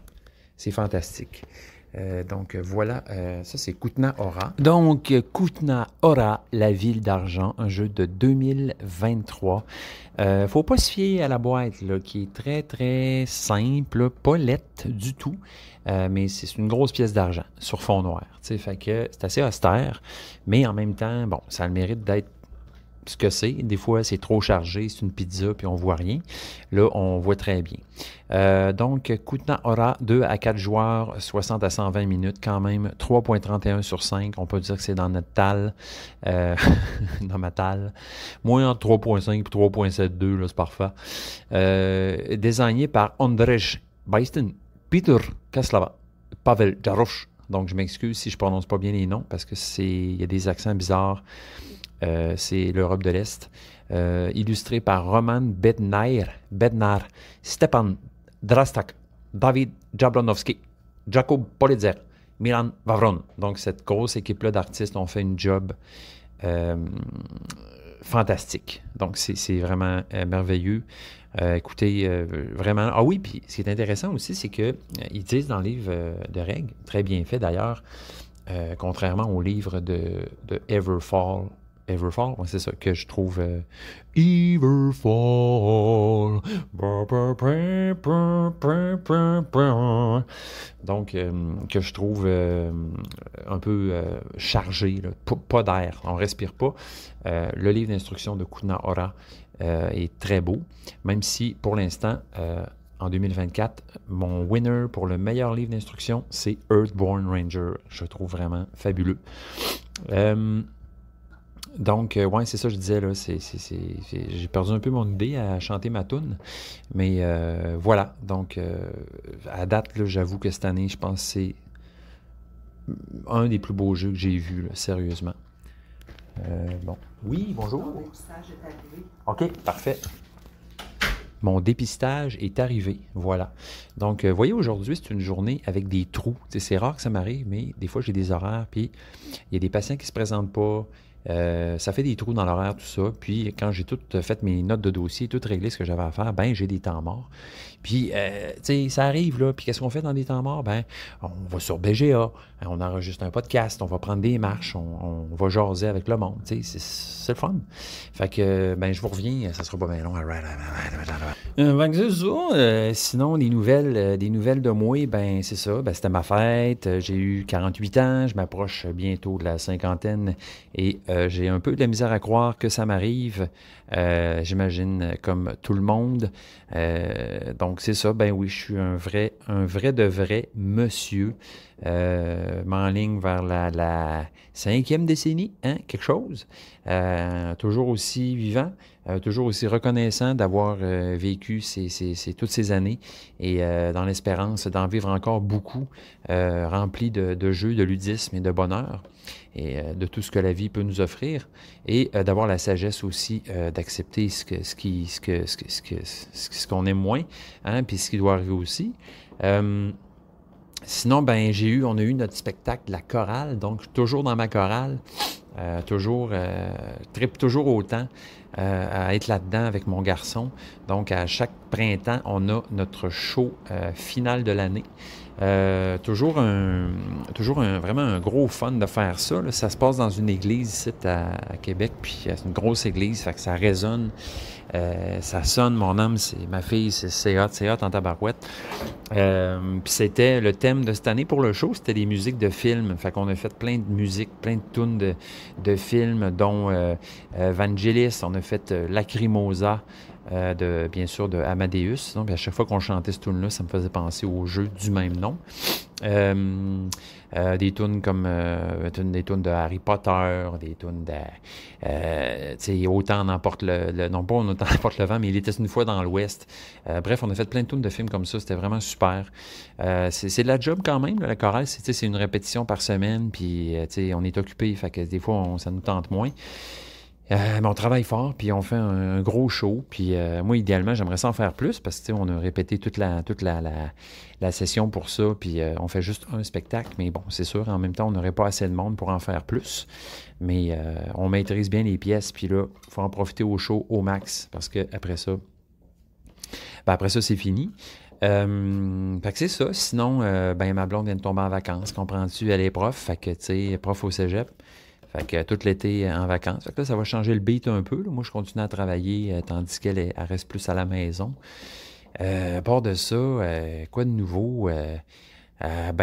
C'est fantastique. Donc voilà, ça c'est Kutna Hora. Donc Kutna Hora, la ville d'argent, un jeu de 2023. Faut pas se fier à la boîte là, qui est très très simple, pas laite du tout, mais c'est une grosse pièce d'argent sur fond noir. Fait que c'est assez austère, mais en même temps, bon, ça a le mérite d'être ce que c'est. Des fois, c'est trop chargé, c'est une pizza, puis on voit rien. Là, on voit très bien. Donc, Kutna Hora, 2 à 4 joueurs, 60 à 120 minutes, quand même, 3.31 sur 5. On peut dire que c'est dans notre talle, dans ma talle. Moins entre 3.5 et 3.72, là, c'est parfait. Désigné par Andrzej Bajsten, Peter Kaslava, Pavel Jarosz. Donc, je m'excuse si je prononce pas bien les noms, parce que il y a des accents bizarres. C'est l'Europe de l'Est, illustré par Roman Bednar, Stepan Drastak, David Jablonowski, Jacob Politzer, Milan Vavron. Donc, cette grosse équipe-là d'artistes ont fait une job fantastique. Donc, c'est vraiment merveilleux. Écoutez, vraiment... Ah oui, puis ce qui est intéressant aussi, c'est qu'ils disent dans le livre de règles, très bien fait d'ailleurs, contrairement au livre de Everfall, ouais, c'est ça que je trouve Everfall. Donc, que je trouve un peu chargé, là. Pas d'air, on respire pas. Le livre d'instruction de Kutna Hora est très beau, même si pour l'instant, en 2024, mon winner pour le meilleur livre d'instruction, c'est Earthborn Ranger. Je le trouve vraiment fabuleux. Donc, ouais, c'est ça que je disais, là. J'ai perdu un peu mon idée à chanter ma toune. Mais voilà. Donc, à date, là, j'avoue que cette année, je pense que c'est un des plus beaux jeux que j'ai vus, là, sérieusement. Bon. Oui, bonjour. Mon dépistage est arrivé. OK, parfait. Mon dépistage est arrivé, voilà. Donc, vous voyez, aujourd'hui, c'est une journée avec des trous. Tu sais, c'est rare que ça m'arrive, mais des fois, j'ai des horaires, puis il y a des patients qui ne se présentent pas. Ça fait des trous dans l'horaire, tout ça. Puis, quand j'ai tout fait mes notes de dossier, tout réglé ce que j'avais à faire, ben j'ai des temps morts. Puis, tu sais, ça arrive, là. Puis, qu'est-ce qu'on fait dans des temps morts? Ben, on va sur BGA, on enregistre un podcast, on va prendre des marches, on va jaser avec le monde. Tu sais, c'est le fun. Fait que, ben, je vous reviens, ça sera pas bien long. Fait que c'est ça. Sinon, des nouvelles de moi, ben, c'est ça. Ben, c'était ma fête. J'ai eu 48 ans. Je m'approche bientôt de la cinquantaine et j'ai un peu de la misère à croire que ça m'arrive. J'imagine comme tout le monde. Donc, c'est ça. Ben oui, je suis un vrai de vrai monsieur. M'enligne vers la 5e décennie, hein, quelque chose. Toujours aussi vivant, toujours aussi reconnaissant d'avoir vécu toutes ces années et dans l'espérance d'en vivre encore beaucoup, rempli de jeux, de ludisme et de bonheur et de tout ce que la vie peut nous offrir et d'avoir la sagesse aussi d'accepter ce qu'on aime moins, hein, puis ce qui doit arriver aussi. Sinon, ben on a eu notre spectacle de la chorale, donc toujours dans ma chorale, tripe toujours autant à être là-dedans avec mon garçon. Donc, à chaque printemps, on a notre show final de l'année. Vraiment un gros fun de faire ça, là. Ça se passe dans une église ici à Québec, puis c'est une grosse église, fait que ça résonne. Ça sonne, mon âme, c'est ma fille, c'est hot en tabarouette. Puis c'était le thème de cette année pour le show, c'était des musiques de films. Fait qu'on a fait plein de musiques, plein de tunes de films, dont Vangelis, on a fait Lacrimosa, bien sûr de Amadeus. Donc, à chaque fois qu'on chantait ce tune-là, ça me faisait penser au jeu du même nom. Des tunes comme des tunes de Harry Potter, des tunes de tu sais, Autant n'emporte non pas Autant n'emporte le vent, mais Il était une fois dans l'Ouest. Bref, on a fait plein de tunes de films comme ça, c'était vraiment super. C'est de la job quand même, là, la chorale, c'est une répétition par semaine, puis tu sais, on est occupé, fait que des fois ça nous tente moins. Mais on travaille fort, puis on fait un gros show. Puis moi, idéalement, j'aimerais ça en faire plus parce que on a répété toute la session pour ça, puis on fait juste un spectacle. Mais bon, c'est sûr, en même temps, on n'aurait pas assez de monde pour en faire plus. Mais on maîtrise bien les pièces, puis là, il faut en profiter au show au max parce que après ça, c'est fini. Fait que c'est ça. Sinon, ma blonde vient de tomber en vacances. Comprends-tu? Elle est prof, fait que, tu sais, prof au cégep. Fait que tout l'été en vacances. Fait que là, ça va changer le beat un peu, là. Moi, je continue à travailler tandis qu'elle reste plus à la maison. À part de ça, quoi de nouveau? Mon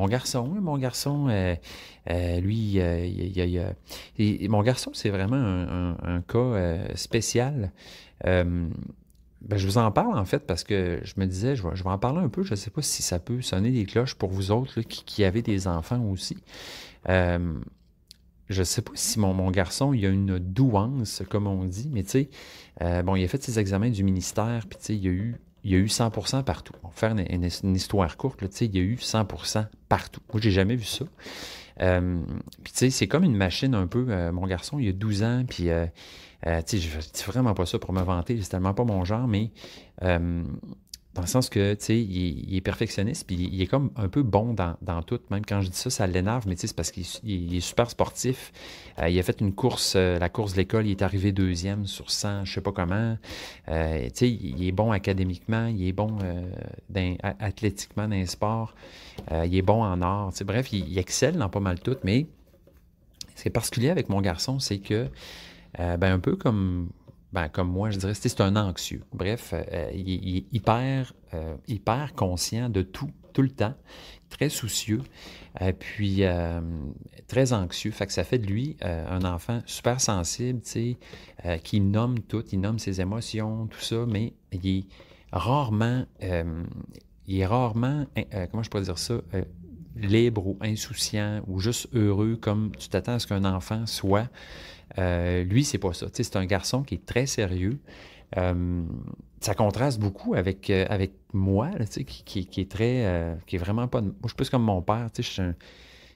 garçon, lui, mon garçon, c'est vraiment un cas spécial. Je vous en parle, en fait, parce que je me disais, je vais en parler un peu. Je ne sais pas si ça peut sonner des cloches pour vous autres là, qui avez des enfants aussi. Je ne sais pas si mon garçon, il a une douance, comme on dit, mais tu sais, il a fait ses examens du ministère, puis tu sais, il y a eu 100% partout. On va faire une histoire courte, là, tu sais, il y a eu 100% partout. Moi, j'ai jamais vu ça. Puis tu sais, c'est comme une machine un peu. Mon garçon, il a 12 ans, puis tu sais, je dis vraiment pas ça pour me vanter, c'est tellement pas mon genre, mais dans le sens que, tu sais, il est perfectionniste, puis il est comme un peu bon dans tout. Même quand je dis ça, ça l'énerve, mais tu sais, c'est parce qu'il est super sportif. Il a fait une course, la course de l'école, il est arrivé 2e sur 100, je sais pas comment. Tu sais, il est bon académiquement, il est bon athlétiquement dans les sports, il est bon en art. Tu sais, bref, il excelle dans pas mal tout, mais ce qui est particulier avec mon garçon, c'est que, un peu comme moi, je dirais, c'est un anxieux. Bref, il est hyper conscient de tout le temps, très soucieux, puis très anxieux. Fait que ça fait de lui un enfant super sensible, tu sais, qui nomme tout, il nomme ses émotions, tout ça, mais il est rarement, comment je pourrais dire ça, libre ou insouciant ou juste heureux comme tu t'attends à ce qu'un enfant soit. Lui, c'est pas ça. Tu sais, c'est un garçon qui est très sérieux. Ça contraste beaucoup avec moi, là, tu sais, qui est très... qui est vraiment pas... Moi, je suis plus comme mon père. Tu sais,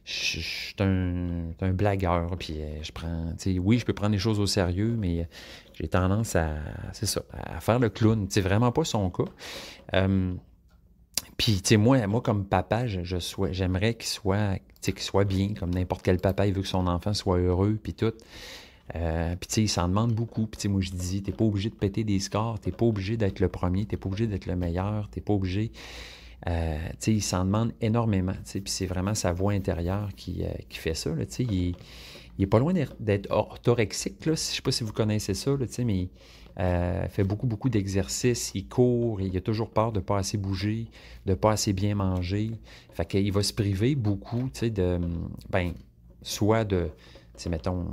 je suis un blagueur, puis je prends... Tu sais, oui, je peux prendre les choses au sérieux, mais j'ai tendance à... C'est ça, à faire le clown. C'est vraiment pas son cas. Puis, tu sais, moi, comme papa, j'aimerais qu'il soit bien, comme n'importe quel papa, il veut que son enfant soit heureux, puis tout. Puis, tu sais, il s'en demande beaucoup. Puis, tu sais, moi, je dis, t'es pas obligé de péter des scores, t'es pas obligé d'être le premier, t'es pas obligé d'être le meilleur, t'es pas obligé... tu sais, il s'en demande énormément, tu sais, puis c'est vraiment sa voix intérieure qui fait ça, là, tu sais, il est pas loin d'être orthorexique, là, je sais pas si vous connaissez ça, là, tu sais, mais fait beaucoup, beaucoup d'exercices, il court, il a toujours peur de pas assez bouger, de pas assez bien manger, fait qu'il va se priver beaucoup, tu sais, soit de... Tu sais, mettons,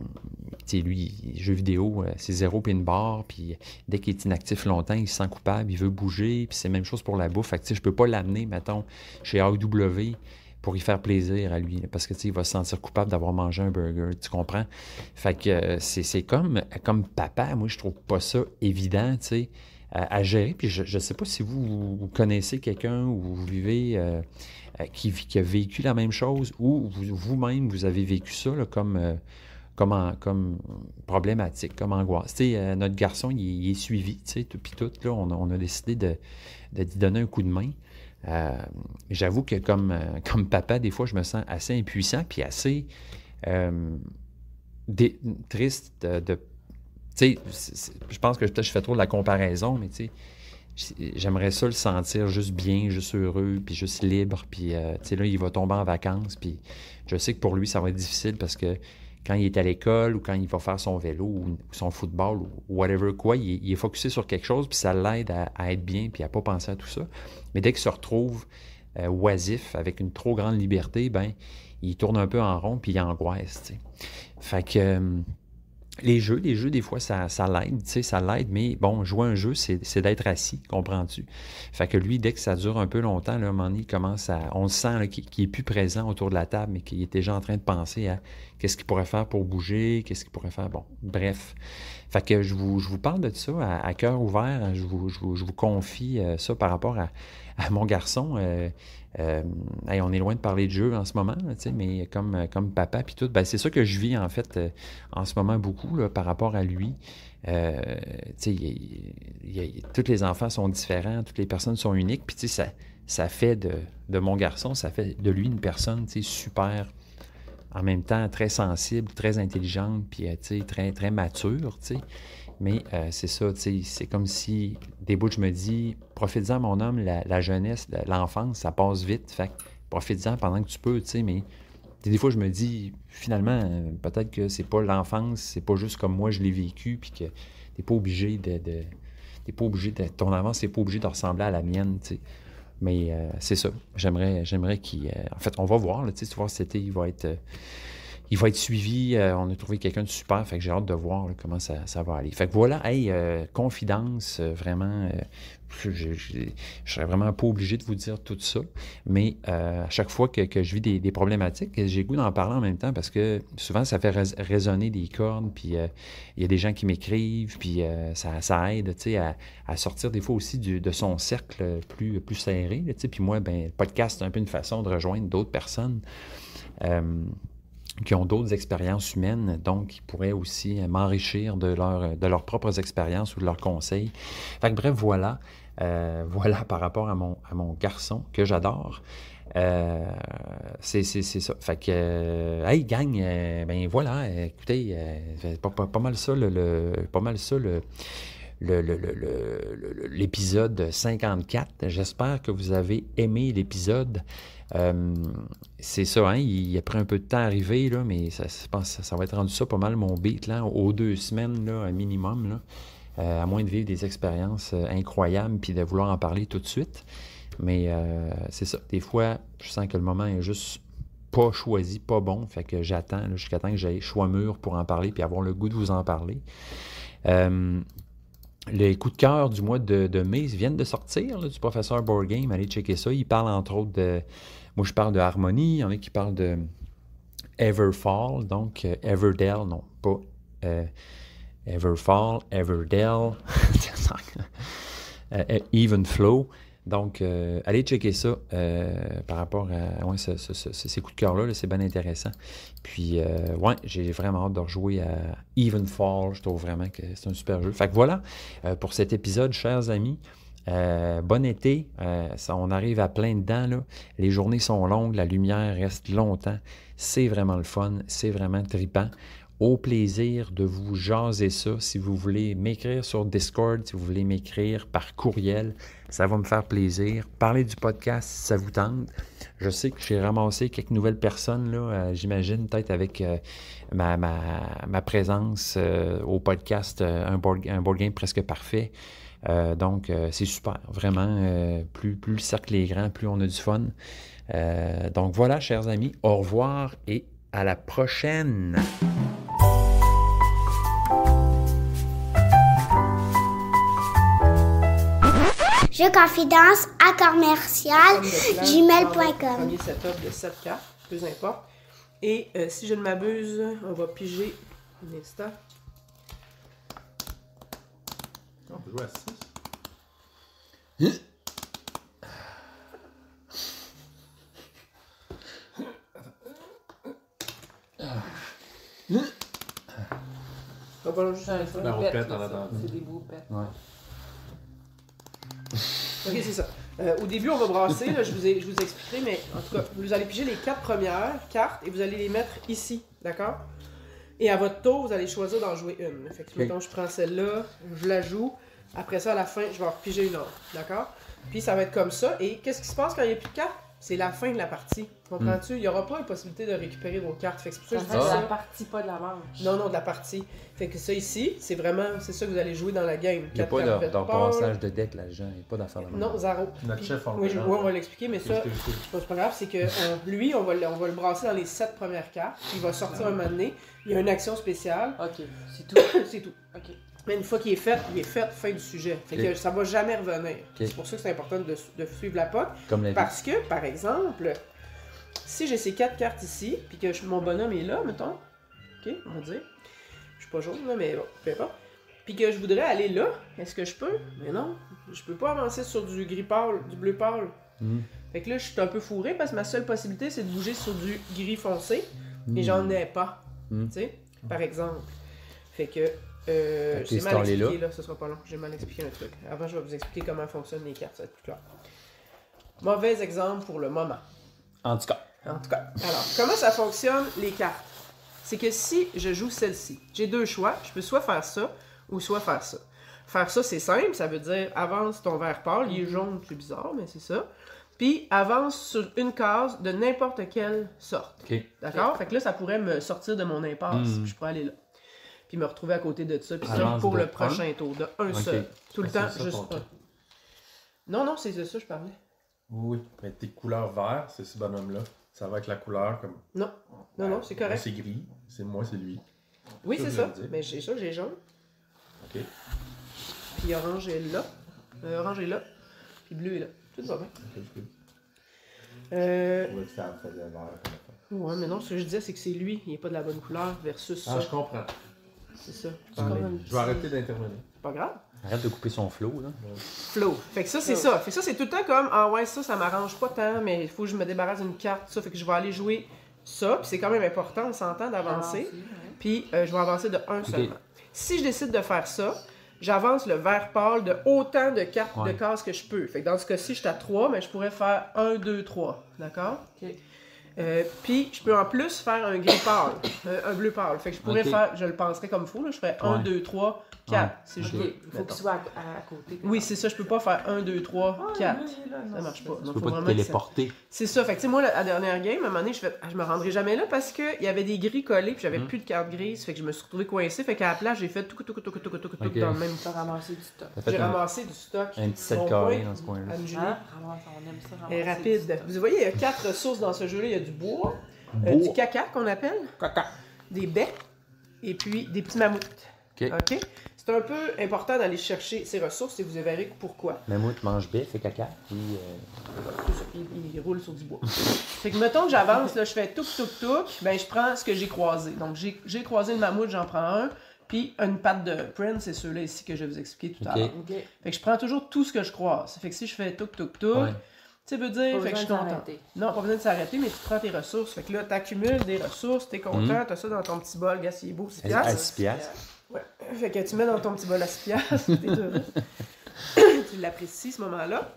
tu sais, lui, jeux vidéo, c'est 0 pin bar, puis dès qu'il est inactif longtemps, il se sent coupable, il veut bouger, puis c'est la même chose pour la bouffe. Fait que, tu sais, je peux pas l'amener, mettons, chez AEW pour y faire plaisir à lui, là, parce que, tu sais, il va se sentir coupable d'avoir mangé un burger, tu comprends? Fait que c'est comme papa, moi, je trouve pas ça évident, tu sais, à gérer. Puis je sais pas si vous connaissez quelqu'un ou vous vivez... qui a vécu la même chose ou vous-même, vous avez vécu ça là, comme problématique, comme angoisse. Tu sais, notre garçon, il est suivi, tu sais, puis tout, là, on a décidé de lui donner un coup de main. J'avoue que comme papa, des fois, je me sens assez impuissant puis assez triste de... Tu sais, je pense que peut-être je fais trop de la comparaison, mais tu sais, j'aimerais ça le sentir juste bien, juste heureux, puis juste libre, puis tu sais, là, il va tomber en vacances, puis je sais que pour lui, ça va être difficile parce que quand il est à l'école ou quand il va faire son vélo ou son football ou whatever quoi, il est focusé sur quelque chose, puis ça l'aide à être bien, puis à pas penser à tout ça. Mais dès qu'il se retrouve oisif, avec une trop grande liberté, ben il tourne un peu en rond, puis il angoisse, tu sais. Fait que... Les jeux, des fois, ça l'aide, tu sais, ça l'aide, mais bon, jouer un jeu, c'est d'être assis, comprends-tu? Fait que lui, dès que ça dure un peu longtemps, là, à un moment donné, il commence à... On le sent là, qu'il est plus présent autour de la table, mais qu'il est déjà en train de penser à qu'est-ce qu'il pourrait faire pour bouger, qu'est-ce qu'il pourrait faire... Bon, bref. Fait que je vous parle de ça à cœur ouvert, je vous confie ça par rapport à mon garçon. Hey, on est loin de parler de jeu en ce moment, là, mais comme papa puis tout, ben, c'est ça que je vis en fait en ce moment beaucoup là, par rapport à lui. Tous les enfants sont différents, toutes les personnes sont uniques, puis ça fait de mon garçon, ça fait de lui une personne super, en même temps très sensible, très intelligente, puis très, très mature, t'sais. Mais c'est ça, c'est comme si, des bouts, je me dis, profite-en, mon homme, la jeunesse, l'enfance, ça passe vite, fait que profite-en pendant que tu peux, mais des fois, je me dis, finalement, peut-être que c'est pas l'enfance, c'est pas juste comme moi, je l'ai vécu, puis que t'es pas obligé ton avance, c'est pas obligé de ressembler à la mienne, tu sais. Mais c'est ça, j'aimerais qu'il... en fait, on va voir, là, tu vois, cet été, il va être suivi. On a trouvé quelqu'un de super. Fait que j'ai hâte de voir là, comment ça va aller. Fait que voilà, hey, confidence, vraiment, je serais vraiment pas obligé de vous dire tout ça. Mais à chaque fois que je vis des problématiques, j'ai le goût d'en parler en même temps parce que souvent, ça fait résonner des cordes. Puis il y a des gens qui m'écrivent. Puis ça aide à sortir des fois aussi de son cercle plus serré. Là, puis moi, ben, le podcast, c'est un peu une façon de rejoindre d'autres personnes. Qui ont d'autres expériences humaines, donc qui pourraient aussi m'enrichir de leurs propres expériences ou de leurs conseils. Fait que bref, voilà par rapport à mon garçon que j'adore. C'est ça. Fait que, hey gang, ben voilà, écoutez, pas mal ça, l'épisode 54. J'espère que vous avez aimé l'épisode. C'est ça, hein, il a pris un peu de temps à arriver, là, mais je pense que ça va être rendu ça pas mal mon beat, là, aux 2 semaines, là, un minimum, là, à moins de vivre des expériences incroyables puis de vouloir en parler tout de suite. Mais c'est ça, des fois, je sens que le moment est juste pas choisi, pas bon, fait que j'attends là, jusqu'à temps que j'aie choix mûr pour en parler puis avoir le goût de vous en parler. Les coups de cœur du mois de mai viennent de sortir là, du professeur Board Game. Allez checker ça. Il parle entre autres Moi, je parle de harmonie. Il y en a qui parlent de Everfall, donc Everdell, non, pas Everfall, Everdell, Even Flow. Donc, allez checker ça par rapport à ces coups de cœur-là, là, c'est bien intéressant. Puis, j'ai vraiment hâte de rejouer à Even Fall. Je trouve vraiment que c'est un super jeu. Fait que voilà pour cet épisode, chers amis. Bon été, on arrive à plein dedans, là. Les journées sont longues, la lumière reste longtemps. C'est vraiment le fun, c'est vraiment trippant. Au plaisir de vous jaser ça. Si vous voulez m'écrire sur Discord, si vous voulez m'écrire par courriel, ça va me faire plaisir. Parlez du podcast si ça vous tente. Je sais que j'ai ramassé quelques nouvelles personnes, là, j'imagine, peut-être avec ma présence au podcast, un board game presque parfait. Donc, c'est super. Vraiment, plus le cercle est grand, plus on a du fun. Donc voilà, chers amis, au revoir et à la prochaine! Jeux confidence à commercial gmail.com. Premier setup de 7 cartes, peu importe. Et si je ne m'abuse, on va piger un instant. On peut jouer à 6. On va juste un La roupette en attendant. C'est des beaux pets. Ouais. Ok, c'est ça. Au début, on va brasser, là, je vous expliquerai, mais en tout cas, vous allez piger les 4 premières cartes et vous allez les mettre ici, d'accord? Et à votre tour, vous allez choisir d'en jouer une. Fait que, mettons, je prends celle-là, je la joue. Après ça, à la fin, je vais en repiger une autre, d'accord? Puis ça va être comme ça. Et qu'est-ce qui se passe quand il n'y a plus de cartes? C'est la fin de la partie. Comprends-tu? Il n'y aura pas la possibilité de récupérer vos cartes. Fait que c'est pour ça que je dis De ça. la partie, pas de la manche. Non, de la partie. Fait que ça ici, c'est ça que vous allez jouer dans la game. Il n'y a pas de passage de deck là-dedans, il n'y a pas d'affaire de même. Non, zéro. Notre Puis- chef, on oui, le on va l'expliquer, mais ça, Excuse. c'est pas grave, c'est que lui, on va le brasser dans les 7 premières cartes. Il va sortir un moment donné. Il y a une action spéciale. Ok, c'est tout. C'est tout. Ok. Mais une fois qu'il est fait, fin du sujet. Fait que ça va jamais revenir. C'est pour ça que c'est important de suivre la POC. Comme la vie. Parce que, par exemple, si j'ai ces 4 cartes ici, puis que mon bonhomme est là, mettons, ok, on va dire, je suis pas jaune là, mais bon, peu importe, puis que je voudrais aller là, est-ce que je peux? Mais non, je peux pas avancer sur du gris pâle, du bleu pâle. Fait que là, je suis un peu fourré parce que ma seule possibilité, c'est de bouger sur du gris foncé, et j'en ai pas, tu sais, par exemple. Fait que, j'ai mal expliqué là, ce sera pas long, j'ai mal expliqué un truc. Avant, je vais vous expliquer comment fonctionnent les cartes, ça va être plus clair. Mauvais exemple pour le moment. En tout cas. En tout cas, alors, comment ça fonctionne, les cartes? C'est que si je joue celle-ci, j'ai 2 choix. Je peux soit faire ça, ou soit faire ça. Faire ça, c'est simple, ça veut dire avance ton vert pâle, il est jaune, c'est bizarre, mais c'est ça. Puis avance sur une case de n'importe quelle sorte. OK. D'accord? Fait que là, ça pourrait me sortir de mon impasse, puis je pourrais aller là. Puis me retrouver à côté de ça, puis ça Avance pour de le prochain tour, de un seul. Tout le temps, c'est ça, juste ton un. Non, c'est de ça que je parlais. Oui, mais tes couleurs verts, c'est ce bonhomme-là. Ça va avec la couleur comme. Non, c'est Moi, correct. c'est gris. C'est moi, c'est lui. Oui, Ça, c'est je ça. viens de dire. Mais j'ai jaune. Ok. Puis orange est là. Orange est là. Puis bleu est là. Tout va bien. Ok. Euh, Ouais, ça faisait vert comme affaire. ouais, mais non, ce que je disais, c'est que c'est lui. Il n'est pas de la bonne couleur versus Ah, ça. je comprends. C'est ça. Je Je parlais. vais arrêter d'intervenir. Pas grave. Arrête de couper son flow, là. Flow. Fait que ça, c'est ça. Fait que ça, c'est tout le temps comme, ah ouais, ça m'arrange pas tant, mais il faut que je me débarrasse d'une carte, ça. Fait que je vais aller jouer ça. Puis c'est quand même important, on s'entend, d'avancer. Puis je vais avancer de un seulement. Si je décide de faire ça, j'avance le vert pâle de autant de cartes de cases que je peux. Fait que dans ce cas-ci, je suis à 3, mais je pourrais faire 1, 2, 3. D'accord? Ok. Puis je peux en plus faire un gris pâle, un bleu pâle. Fait que je pourrais faire, je le penserais comme il faut, là, je ferais 1, 2, 3, 4. Si je veux. Il faut qu'il soit à côté. Oui, c'est ça, je peux pas faire 1, 2, 3, 4. Ça marche pas. Tu Donc, peux faut pas te vraiment que ça- téléporter. C'est ça, fait que tu sais, moi, la dernière game, à un moment donné, je me rendrai jamais là parce qu'il y avait des gris collés, puis j'avais plus de cartes grises, fait que je me suis retrouvé coincé, fait qu'à la place, j'ai fait tout Ok. dans le même Tu as ramassé du stock. T'as fait J'ai un ramassé du stock. petit set Mon carré point, dans ce coin-là. Anne-Julie. Hein? Ramasse, on aime ça. Elle est ramasser du rapide. stock. Vous voyez, il y a 4 ressources dans ce jeu-là. Il y a du bois, du caca qu'on appelle, des baies, et puis des petits mammouths. Ok. OK? C'est un peu important d'aller chercher ces ressources et vous verrez pourquoi. Mammouth mange bête, fait caca, puis... C'est ça, il roule sur du bois. Fait que mettons que j'avance, là, je fais touc touc touc, ben je prends ce que j'ai croisé. Donc j'ai croisé le mammouth, j'en prends un, puis une patte de print, c'est ceux-là ici que je vais vous expliquer tout à l'heure. Ok. Fait que je prends toujours tout ce que je croise. Fait que si je fais touc touc touc, Ouais. ça veut dire Pas fait que je suis besoin de content. s'arrêter. Non, pas besoin de s'arrêter, mais tu prends tes ressources. Fait que là, t'accumules des ressources, t'es content, t'as ça dans ton petit bol, gars, il est beau, 6 À piastres. 6 piastres. Ouais. Fait que tu mets dans ton petit bol à 6 piastres, t'es heureux. Tu l'apprécies, ce moment-là.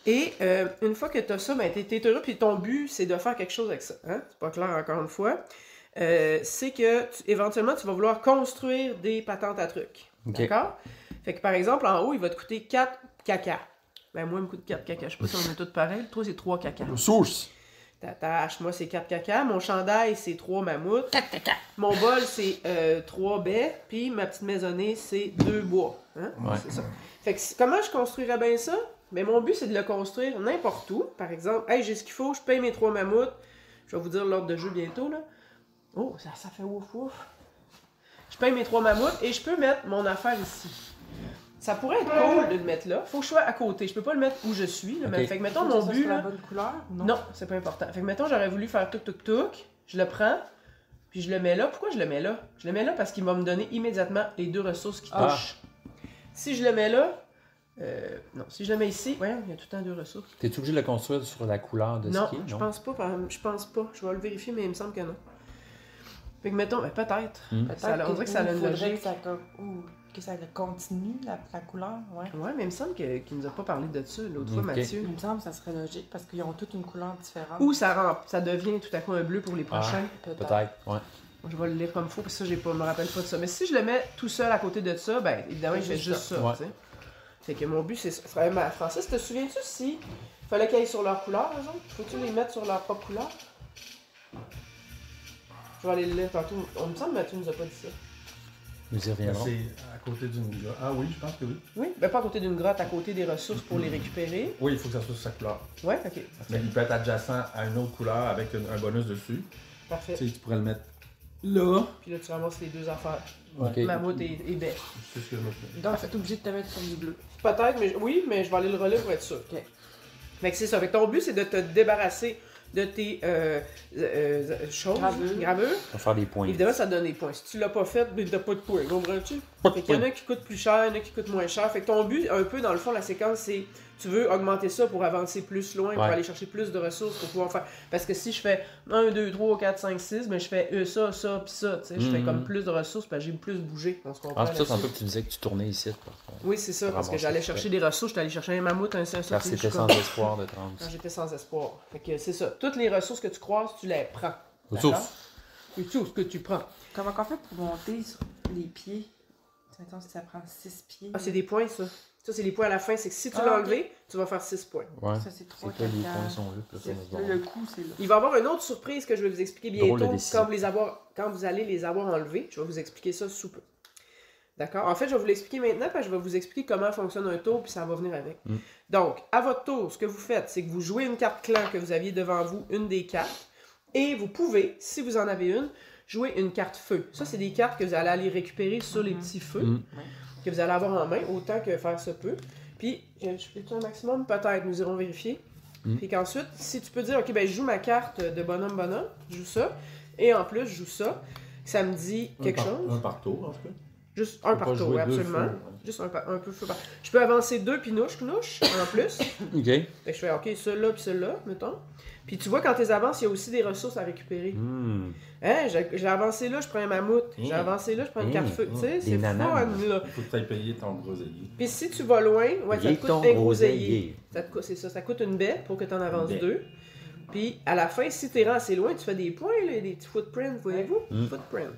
Et une fois que tu as ça, ben, t'es heureux, puis ton but, c'est de faire quelque chose avec ça. Hein? C'est pas clair encore une fois. C'est que, éventuellement, tu vas vouloir construire des patentes à trucs. Ok. D'accord? Fait que, par exemple, en haut, il va te coûter 4 caca. Ben, moi, il me coûte 4 caca. Je sais pas si on est tous pareils. Toi, c'est 3 caca. Source! Ta tâche, moi, c'est 4 caca. Mon chandail, c'est 3 mammouths. 4 caca. Mon bol, c'est 3 baies. Puis ma petite maisonnée, c'est 2 bois. Hein? Ouais. C'est ça. Fait que comment je construirais bien ça? Mais mon but, c'est de le construire n'importe où. Par exemple, hey, j'ai ce qu'il faut, je paye mes 3 mammouths. Je vais vous dire l'ordre de jeu bientôt, là. Oh, ça fait ouf ouf. Je paye mes 3 mammouths et je peux mettre mon affaire ici. Ça pourrait être cool de le mettre là. Faut que je sois à côté. Je peux pas le mettre où je suis. Là, Ok. mais fait que mettons Faut que mon ça but, soit la là. bonne couleur? Non, c'est pas important. Fait que mettons, j'aurais voulu faire tuk tuk tuk. Je le prends. Puis je le mets là. Pourquoi je le mets là? Je le mets là parce qu'il va me donner immédiatement les 2 ressources qui Ah. touchent. Si je le mets là. Non, si je le mets ici, ouais, il y a tout le temps 2 ressources. T'es-tu obligé de le construire sur la couleur de Non, ce qui est? je pense pas. Je pense pas. Je vais le vérifier, mais il me semble que non. Fait que mettons, ben peut-être. On dirait que ça a une faudrait logique. que ça continue, la couleur, ouais. Ouais, mais il me semble qu'il nous a pas parlé de ça l'autre fois, Ok. Mathieu. Il me semble que ça serait logique parce qu'ils ont toutes une couleur différente. Ou ça devient tout à coup un bleu pour les prochains. Peut-être, ouais. Je vais le lire comme il faut, parce que ça, me rappelle pas de ça. Mais si je le mets tout seul à côté de ça, ben évidemment, il fait juste ça. Ouais. Tu sais. Fait que mon but, c'est ça. Francis, te souviens-tu si fallait qu'ils aillent sur leur couleur, eux autres? Faut-tu les mettre sur leur propre couleur? Je vais aller le lire tantôt. On me semble que Mathieu nous a pas dit ça. Nous y Ben, reviendrons. c'est à côté d'une grotte. Ah oui, je pense que oui. Oui? Ben pas à côté d'une grotte, à côté des ressources pour les récupérer. Oui, il faut que ça soit sur sa couleur. Ouais, ok. Mais il peut être adjacent à une autre couleur avec un bonus dessus. Parfait. Tu sais, tu pourrais le mettre là. Puis là, tu ramasses les 2 affaires. Ok. Mammouth et baie. C'est ce que je me fais. Donc, tu es obligé de te mettre sur du bleu. Peut-être, mais oui, mais je vais aller le relire pour être sûr. Ok. Fait que c'est ça. Fait que ton but, c'est de te débarrasser de tes choses, Gravures. gravures. On va faire des points. Évidemment, ça donne des points. Si tu l'as pas fait, ben t'as pas de points, comprends-tu? Pas de Fait qu'il y en points. a qui coûtent plus cher, il y en a qui coûtent moins cher. Fait que ton but, un peu, dans le fond, la séquence, c'est tu veux augmenter ça pour avancer plus loin, pour Ouais. aller chercher plus de ressources, pour pouvoir faire. Parce que si je fais 1, 2, 3, 4, 5, 6, ben je fais ça, pis ça. Tu sais, je fais Mhm. comme plus de ressources, parce que j'ai plus bougé. On se comprend. Ah, c'est ça, là-dessus. tantôt que tu disais que tu tournais ici. quoi. Oui, c'est ça, parce que Ramasser, j'allais c'est chercher des ressources, j'étais allé chercher un mammouth, un ça, Car tu sais, je c'était suis sans comme- espoir de te rendre. Quand j'étais sans espoir. Fait que c'est ça. Toutes les ressources que tu croises, tu les prends. Aux D'accord? sources. Et tout ce que tu prends. Comment qu'on fait pour monter sur les pieds? Mettons, si ça prend 6 pieds. Ah, c'est des points, ça. Ça, c'est les points à la fin. C'est que si tu Ah, l'as ok. enlevé, tu vas faire 6 points. Ouais. Ça, c'est 3, C'est que 4, les points sont là. puis là, ça va se voir. Le coup, c'est là. Il va y avoir une autre surprise que je vais vous expliquer Drôle de bientôt décision. quand vous allez les avoir enlevés. Je vais vous expliquer ça sous peu. D'accord? En fait, je vais vous l'expliquer maintenant, parce que je vais vous expliquer comment fonctionne un tour, puis ça va venir avec. Mm. Donc, à votre tour, ce que vous faites, c'est que vous jouez une carte clan que vous aviez devant vous, une des cartes, et vous pouvez, si vous en avez une, jouer une carte feu. Ça, c'est des cartes que vous allez aller récupérer sur les petits feux, Mm. que vous allez avoir en main, autant que faire se peut. Puis, je fais un maximum, peut-être, nous irons vérifier. Mm. Puis qu'ensuite, si tu peux dire, ok, ben je joue ma carte de bonhomme, je joue ça, et en plus, je joue ça, ça me dit quelque chose. Un par tour, en tout cas. Juste un Faut pas par tour, jouer oui, deux absolument. feux, ouais. Juste un peu feu par. Je peux avancer 2 pinouches, en plus. Ok. Fait que je fais, ok, celui-là puis celui-là, mettons. Puis tu vois, quand tu avances, il y a aussi des ressources à récupérer. Hmm. Hein, j'ai avancé là, je prends un mammouth. J'ai Mmh. avancé là, je prends une carte feu. Tu sais, Des c'est fun, nananes. là. Il faut que tu ailles payer ton groseillier. Puis si tu vas loin, ouais, ça Et te coûte ton un groseillier. groseillier. C'est ça, ça coûte une baie pour que tu en avances Une baie. 2. Puis à la fin, si tu es assez loin, tu fais des points, là, des petits footprints, voyez-vous? Mm. Footprints.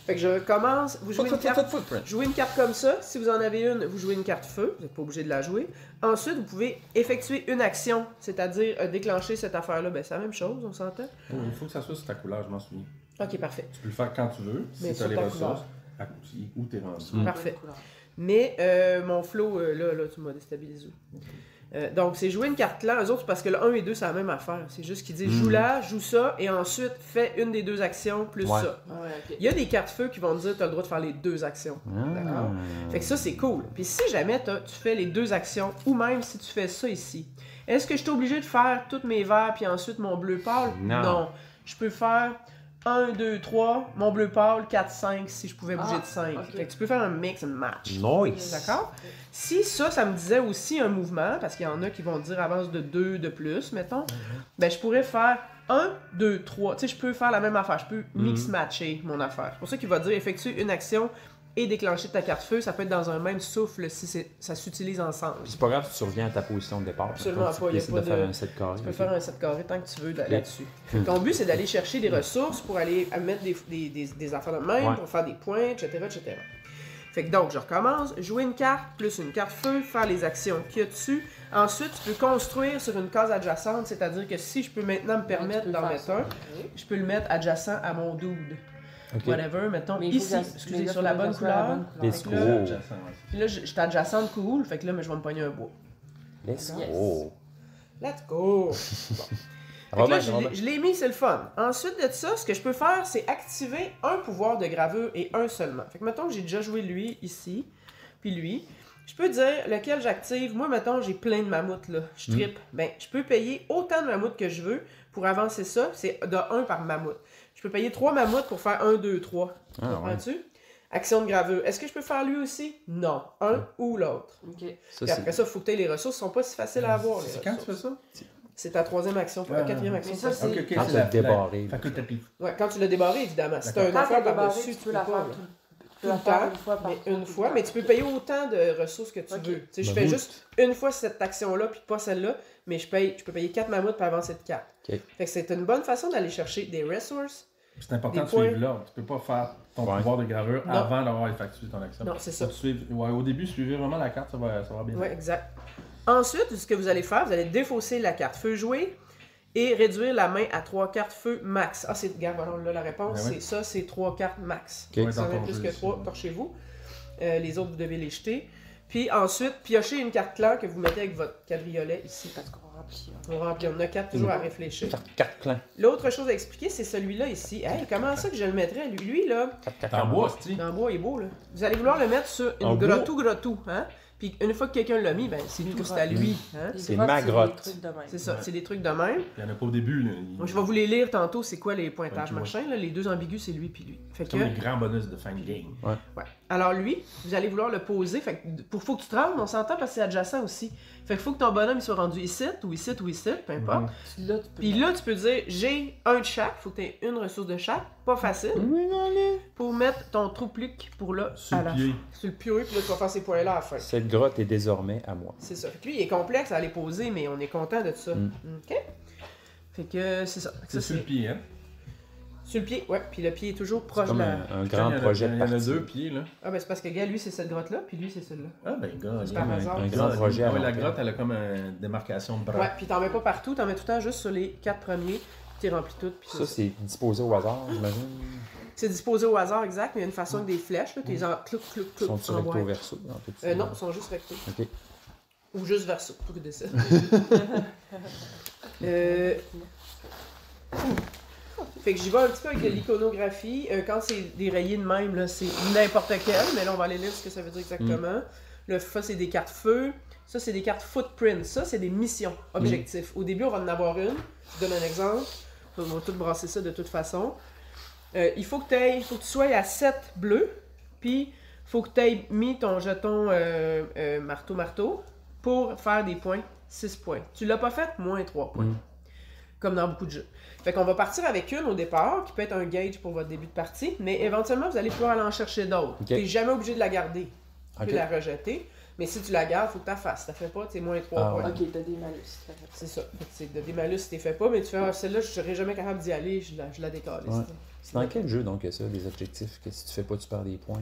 Fait que je commence, vous jouez une carte. Jouez une carte comme ça. Si vous en avez une, vous jouez une carte feu. Vous n'êtes pas obligé de la jouer. Ensuite, vous pouvez effectuer une action, c'est-à-dire déclencher cette affaire-là. Ben, c'est la même chose, on s'entend? Oh, il faut que ça soit sur ta couleur, je m'en souviens. Ok, parfait. Tu peux le faire quand tu veux, Mais si tu as sur les ta ressources, couleur. où tu es rendu. Mm. Parfait. Couleur. Mais mon flow, là, tu m'as déstabilisé. Donc, c'est jouer une carte clan. Eux autres, parce que le 1 et 2, c'est la même affaire. C'est juste qu'ils disent joue là, joue ça, et ensuite fais une des deux actions plus Ouais. ça. Ouais, ok. Il y a des cartes feu qui vont te dire tu as le droit de faire les deux actions. D'accord? Fait que ça, c'est cool. Puis si jamais tu fais les deux actions, ou même si tu fais ça ici, est-ce que je suis obligé de faire tous mes verts puis ensuite mon bleu pâle? Non. Je peux faire 1, 2, 3, mon bleu pâle, 4, 5 si je pouvais bouger de 5. ok. Fait que tu peux faire un mix and match. Nice! D'accord? Si ça me disait aussi un mouvement, parce qu'il y en a qui vont dire avance de 2 de plus, mettons, ben je pourrais faire 1, 2, 3. Tu sais, je peux faire la même affaire. Je peux mix-matcher mon affaire. C'est pour ça qu'il va dire effectue une action et déclencher ta carte feu. Ça peut être dans un même souffle si ça s'utilise ensemble. C'est pas grave si tu reviens à ta position de départ. Absolument Mettons, pas, Tu y a décides pas de faire de- un 7 carré. Tu peux faire un 7 carré tant que tu veux là-dessus. Ton but, c'est d'aller chercher des ressources pour aller mettre des affaires de même, Ouais. pour faire des points, etc., etc. Fait que donc, je recommence. Jouer une carte, plus une carte feu, faire les actions qu'il y a dessus. Ensuite, tu peux construire sur une case adjacente, c'est-à-dire que si je peux maintenant me permettre peux d'en faire mettre ça. un, je peux le mettre adjacent à mon dude. Ok. Whatever, mettons Mais il faut ici, que ça- excusez, mais sur là, la faut bonne que ça soit la couleur. bonne couleur. Let's Fait que là, go! Adjacent, ouais. Puis là, je suis adjacente cool, fait que là, je vais me pogner un bois. Let's Yes. go! Let's go! Fait que Robin, là, je l'ai mis, c'est le fun. Ensuite de ça, ce que je peux faire, c'est activer un pouvoir de gravure et un seulement. Fait que mettons que j'ai déjà joué lui ici, puis lui. Je peux dire lequel j'active. Moi, mettons, j'ai plein de mammouths, là. Je trippe. Ben, je peux payer autant de mammouths que je veux pour avancer ça. C'est de 1 par mammouth. Je peux payer 3 mammouths pour faire 1, 2, 3. Ah, ouais. Comprends-tu? Action de gravure. Est-ce que je peux faire lui aussi? Non. Un ou l'autre. Ok. Ça, Puis après ça, il faut que tu aies les ressources. Ils sont pas si faciles à avoir, les C'est quand tu ressources. fais ça? C'est ta troisième action, la quatrième action. Mais ça, c'est- Ok, ok, Quand c'est tu l'as la- débarré. la facultative. Ouais, quand tu l'as débarré, évidemment. Si tu as un Quand affaire t'es débarré, par-dessus, tu peux la pas, faire là. tout le temps, une fois par mais une fois, mais tu peux payer autant de ressources que tu Ok. veux. Tu sais, je Ben fais oui. juste une fois cette action-là, puis pas celle-là, mais je peux payer 4 mammouths pour avancer de 4. Ok. Fait que c'est une bonne façon d'aller chercher des ressources. C'est important Des de suivre points. l'ordre. Tu peux pas faire ton Ouais. pouvoir de gravure Non. avant d'avoir effectué ton action. Non, c'est Faut ça. que tu suives- ouais, au début, suivez vraiment la carte, ça va bien. Oui, exact. Ensuite, ce que vous allez faire, vous allez défausser la carte feu jouer et réduire la main à 3 cartes feu max. Ah, c'est, regarde, voilà, là, la réponse, Ben oui. c'est ça, c'est 3 cartes max. Ok. Ouais, Si vous en dans avez ton plus jeu que ici, 3, ouais. torchez-vous. Les autres, vous devez les jeter. Puis ensuite, piochez une carte clan que vous mettez avec votre cabriolet ici. Parce qu'on remplit. On remplit, on a 4 toujours à réfléchir. Carte clan. L'autre chose à expliquer, c'est celui-là ici. Hey, comment ça que je le mettrais? Lui là, Carte T'en bois, c'est-tu? dans le bois, il est beau, là. Vous allez vouloir le mettre sur En une bois? grottou, hein? Puis une fois que quelqu'un l'a mis, ben c'est tout, c'est à lui, hein? C'est ma grotte. C'est ça, c'est des trucs de même. Il y en a pas au début. Là. Moi, je vais vous les lire tantôt, c'est quoi les pointages, Ok, ouais. machin, là. Les deux ambigus, c'est lui puis lui. Fait C'est que, comme les grands bonus de fin de game. ouais. Alors lui, vous allez vouloir le poser, fait que faut que tu te rendes, on s'entend parce que c'est adjacent aussi. Fait que faut que ton bonhomme il soit rendu ici, ou ici, ou ici, peu importe. Là, tu peux. Puis là, tu peux dire, j'ai un de chaque, faut que tu aies une ressource de chaque, pas facile, pour mettre ton trouplique pour là, Sur à le la pied. fin. Sur le pied, puis là, tu vas faire ces points-là à la fin. Cette grotte est désormais à moi. C'est ça. Fait que lui, il est complexe à aller poser, mais on est content de ça. Mm. OK? Fait que c'est ça. Fait que C'est ça, sur le pied, hein? sur le pied, ouais. Puis le pied est toujours proche Comme de la... un Il y en grand a- projet de Il y en a partie. deux pieds, là. Ah, ben c'est parce que, gars, lui, c'est cette grotte-là, puis lui, c'est celle-là. Ah, ben, gars, C'est il y a par un- hasard. Un Ouais, grand projet à Ouais, long la terme. grotte, elle a comme une démarcation de bras. Ouais, puis t'en mets pas partout, t'en mets tout le temps juste sur les 4 premiers, puis t'es rempli tout, puis Ça, ça. c'est disposé au hasard, j'imagine. C'est disposé au hasard, exact, mais il y a une façon avec des flèches, là, t'es en clouc, clouc, Ils clouc, sont en recto bois. verso. en tout Non, ils sont juste recto. Ok. Ou juste verso, pour que décide. Fait que j'y vais un petit peu avec de l'iconographie. Quand c'est des rayés de même, là, c'est n'importe quel, mais là, on va aller lire ce que ça veut dire exactement. Ça, c'est des cartes feu. Ça, c'est des cartes footprint. Ça, c'est des missions, objectifs. Au début, on va en avoir une. Je donne un exemple. On va tout brasser ça de toute façon. Il faut que tu sois à 7 bleus, puis il faut que tu aies mis ton jeton marteau pour faire des points, 6 points. Tu l'as pas fait, moins 3 points. Comme dans beaucoup de jeux. Fait qu'on va partir avec une au départ, qui peut être un gauge pour votre début de partie, mais éventuellement, vous allez pouvoir aller en chercher d'autres. Ok. Tu n'es jamais obligé de la garder. Tu Ok. peux la rejeter, mais si tu la gardes, il faut que tu la fasses. Si tu la fais pas, c'est moins 3 Ah, points. ouais. Ok, t'as des malus. C'est ça. Fait que c'est de des malus si tu fais pas, mais tu fais celle-là, je serais jamais capable d'y aller, je la décale. Ouais. C'est dans quel jeu donc ça, des objectifs, que si tu fais pas, tu perds des points?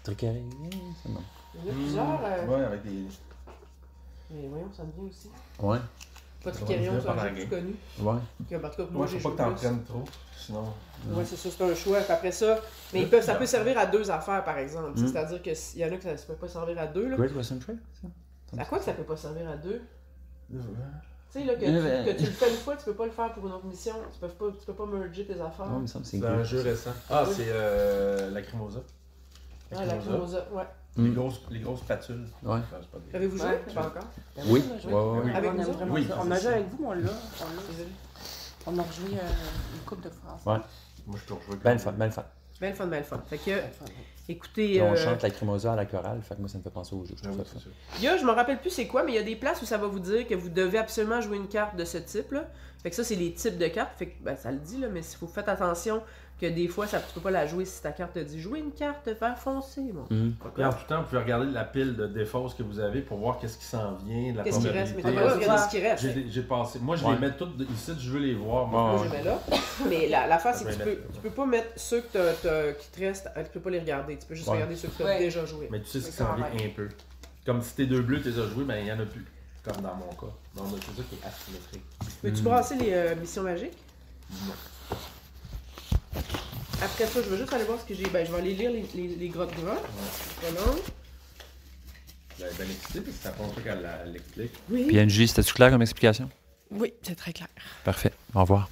Tricaré? Non. Il y en a plusieurs. Ouais, avec des. Mais voyons, ça me vient aussi. Ouais. Pas Tricarion, c'est par un la jeu plus game. connu. Ouais. Que, en tout cas, Moi, moi, faut j'ai pas joué que t'en plus. prennes trop, sinon. Ouais, c'est ça, c'est un choix. Puis après ça, mais ça peut servir à 2 affaires, par exemple. Mm. C'est-à-dire qu'il y en a que ça ne peut pas servir à 2. Là. Great Western Trail, ça? À quoi que ça peut pas servir à 2? Tu sais, là, que tu le fais une fois, tu peux pas le faire pour une autre mission. Tu peux pas merger tes affaires. Non, il me semble que c'est C'est un jeu récent. Ah, c'est Lacrimosa. Ah, la Crimosa, ouais. Les grosses patules. Ouais. Ah, c'est pas des- Avez-vous joué? Ouais. Pas encore. Oui. On a joué. Ouais. Avec on nous aime autres? vraiment Oui, ça. c'est On a joué ça. avec vous, on l'a. On a rejoué une coupe de France. Ouais. Moi, je peux rejouer. Ben le fun, ben le fun. Bien le fun. Fait que, écoutez, Puis on chante la Crimosa à la chorale, fait que moi ça me fait penser au jeu. Je Ah trouve oui, ça c'est fun. sûr. je me rappelle plus c'est quoi, mais il y a des places où ça va vous dire que vous devez absolument jouer une carte de ce type-là. Fait que ça, c'est les types de cartes. Fait que, ben, ça le dit, là, mais vous faites attention que des fois, tu peux pas la jouer si ta carte te dit jouer une carte vert foncé. Bon. Mhm. Puis en tout temps, vous pouvez regarder la pile de défausses que vous avez pour voir qu'est-ce qui s'en vient, la Qu'est-ce qui reste? Mais t'as probabilité. pas regardé ce qui reste. J'ai passé. Moi, je Ouais. les mets toutes ici, je veux les voir. Ouais, Moi. Moi, je mets là. Mais l'affaire, c'est que Je tu vais peux pas mettre ceux qui te restent, tu peux pas les regarder. Tu peux juste Ouais. regarder ceux que tu as Ouais. déjà joués. Mais tu sais ce qui Mais s'en quand vient même. un peu. Comme si tes deux bleus, tu les as joués, ben il y en a plus. Comme dans mon cas. Non, mais c'est ça qui est asymétrique. Veux-tu brasser les missions magiques? Non. Après ça, je vais juste aller voir ce que j'ai. Ben, je vais aller lire les grottes gras. Voilà. Ben excité, parce que ça prend un truc à l'explique. Oui. Puis Angie, c'était-tu clair comme explication? Oui, c'est très clair. Parfait. Au revoir.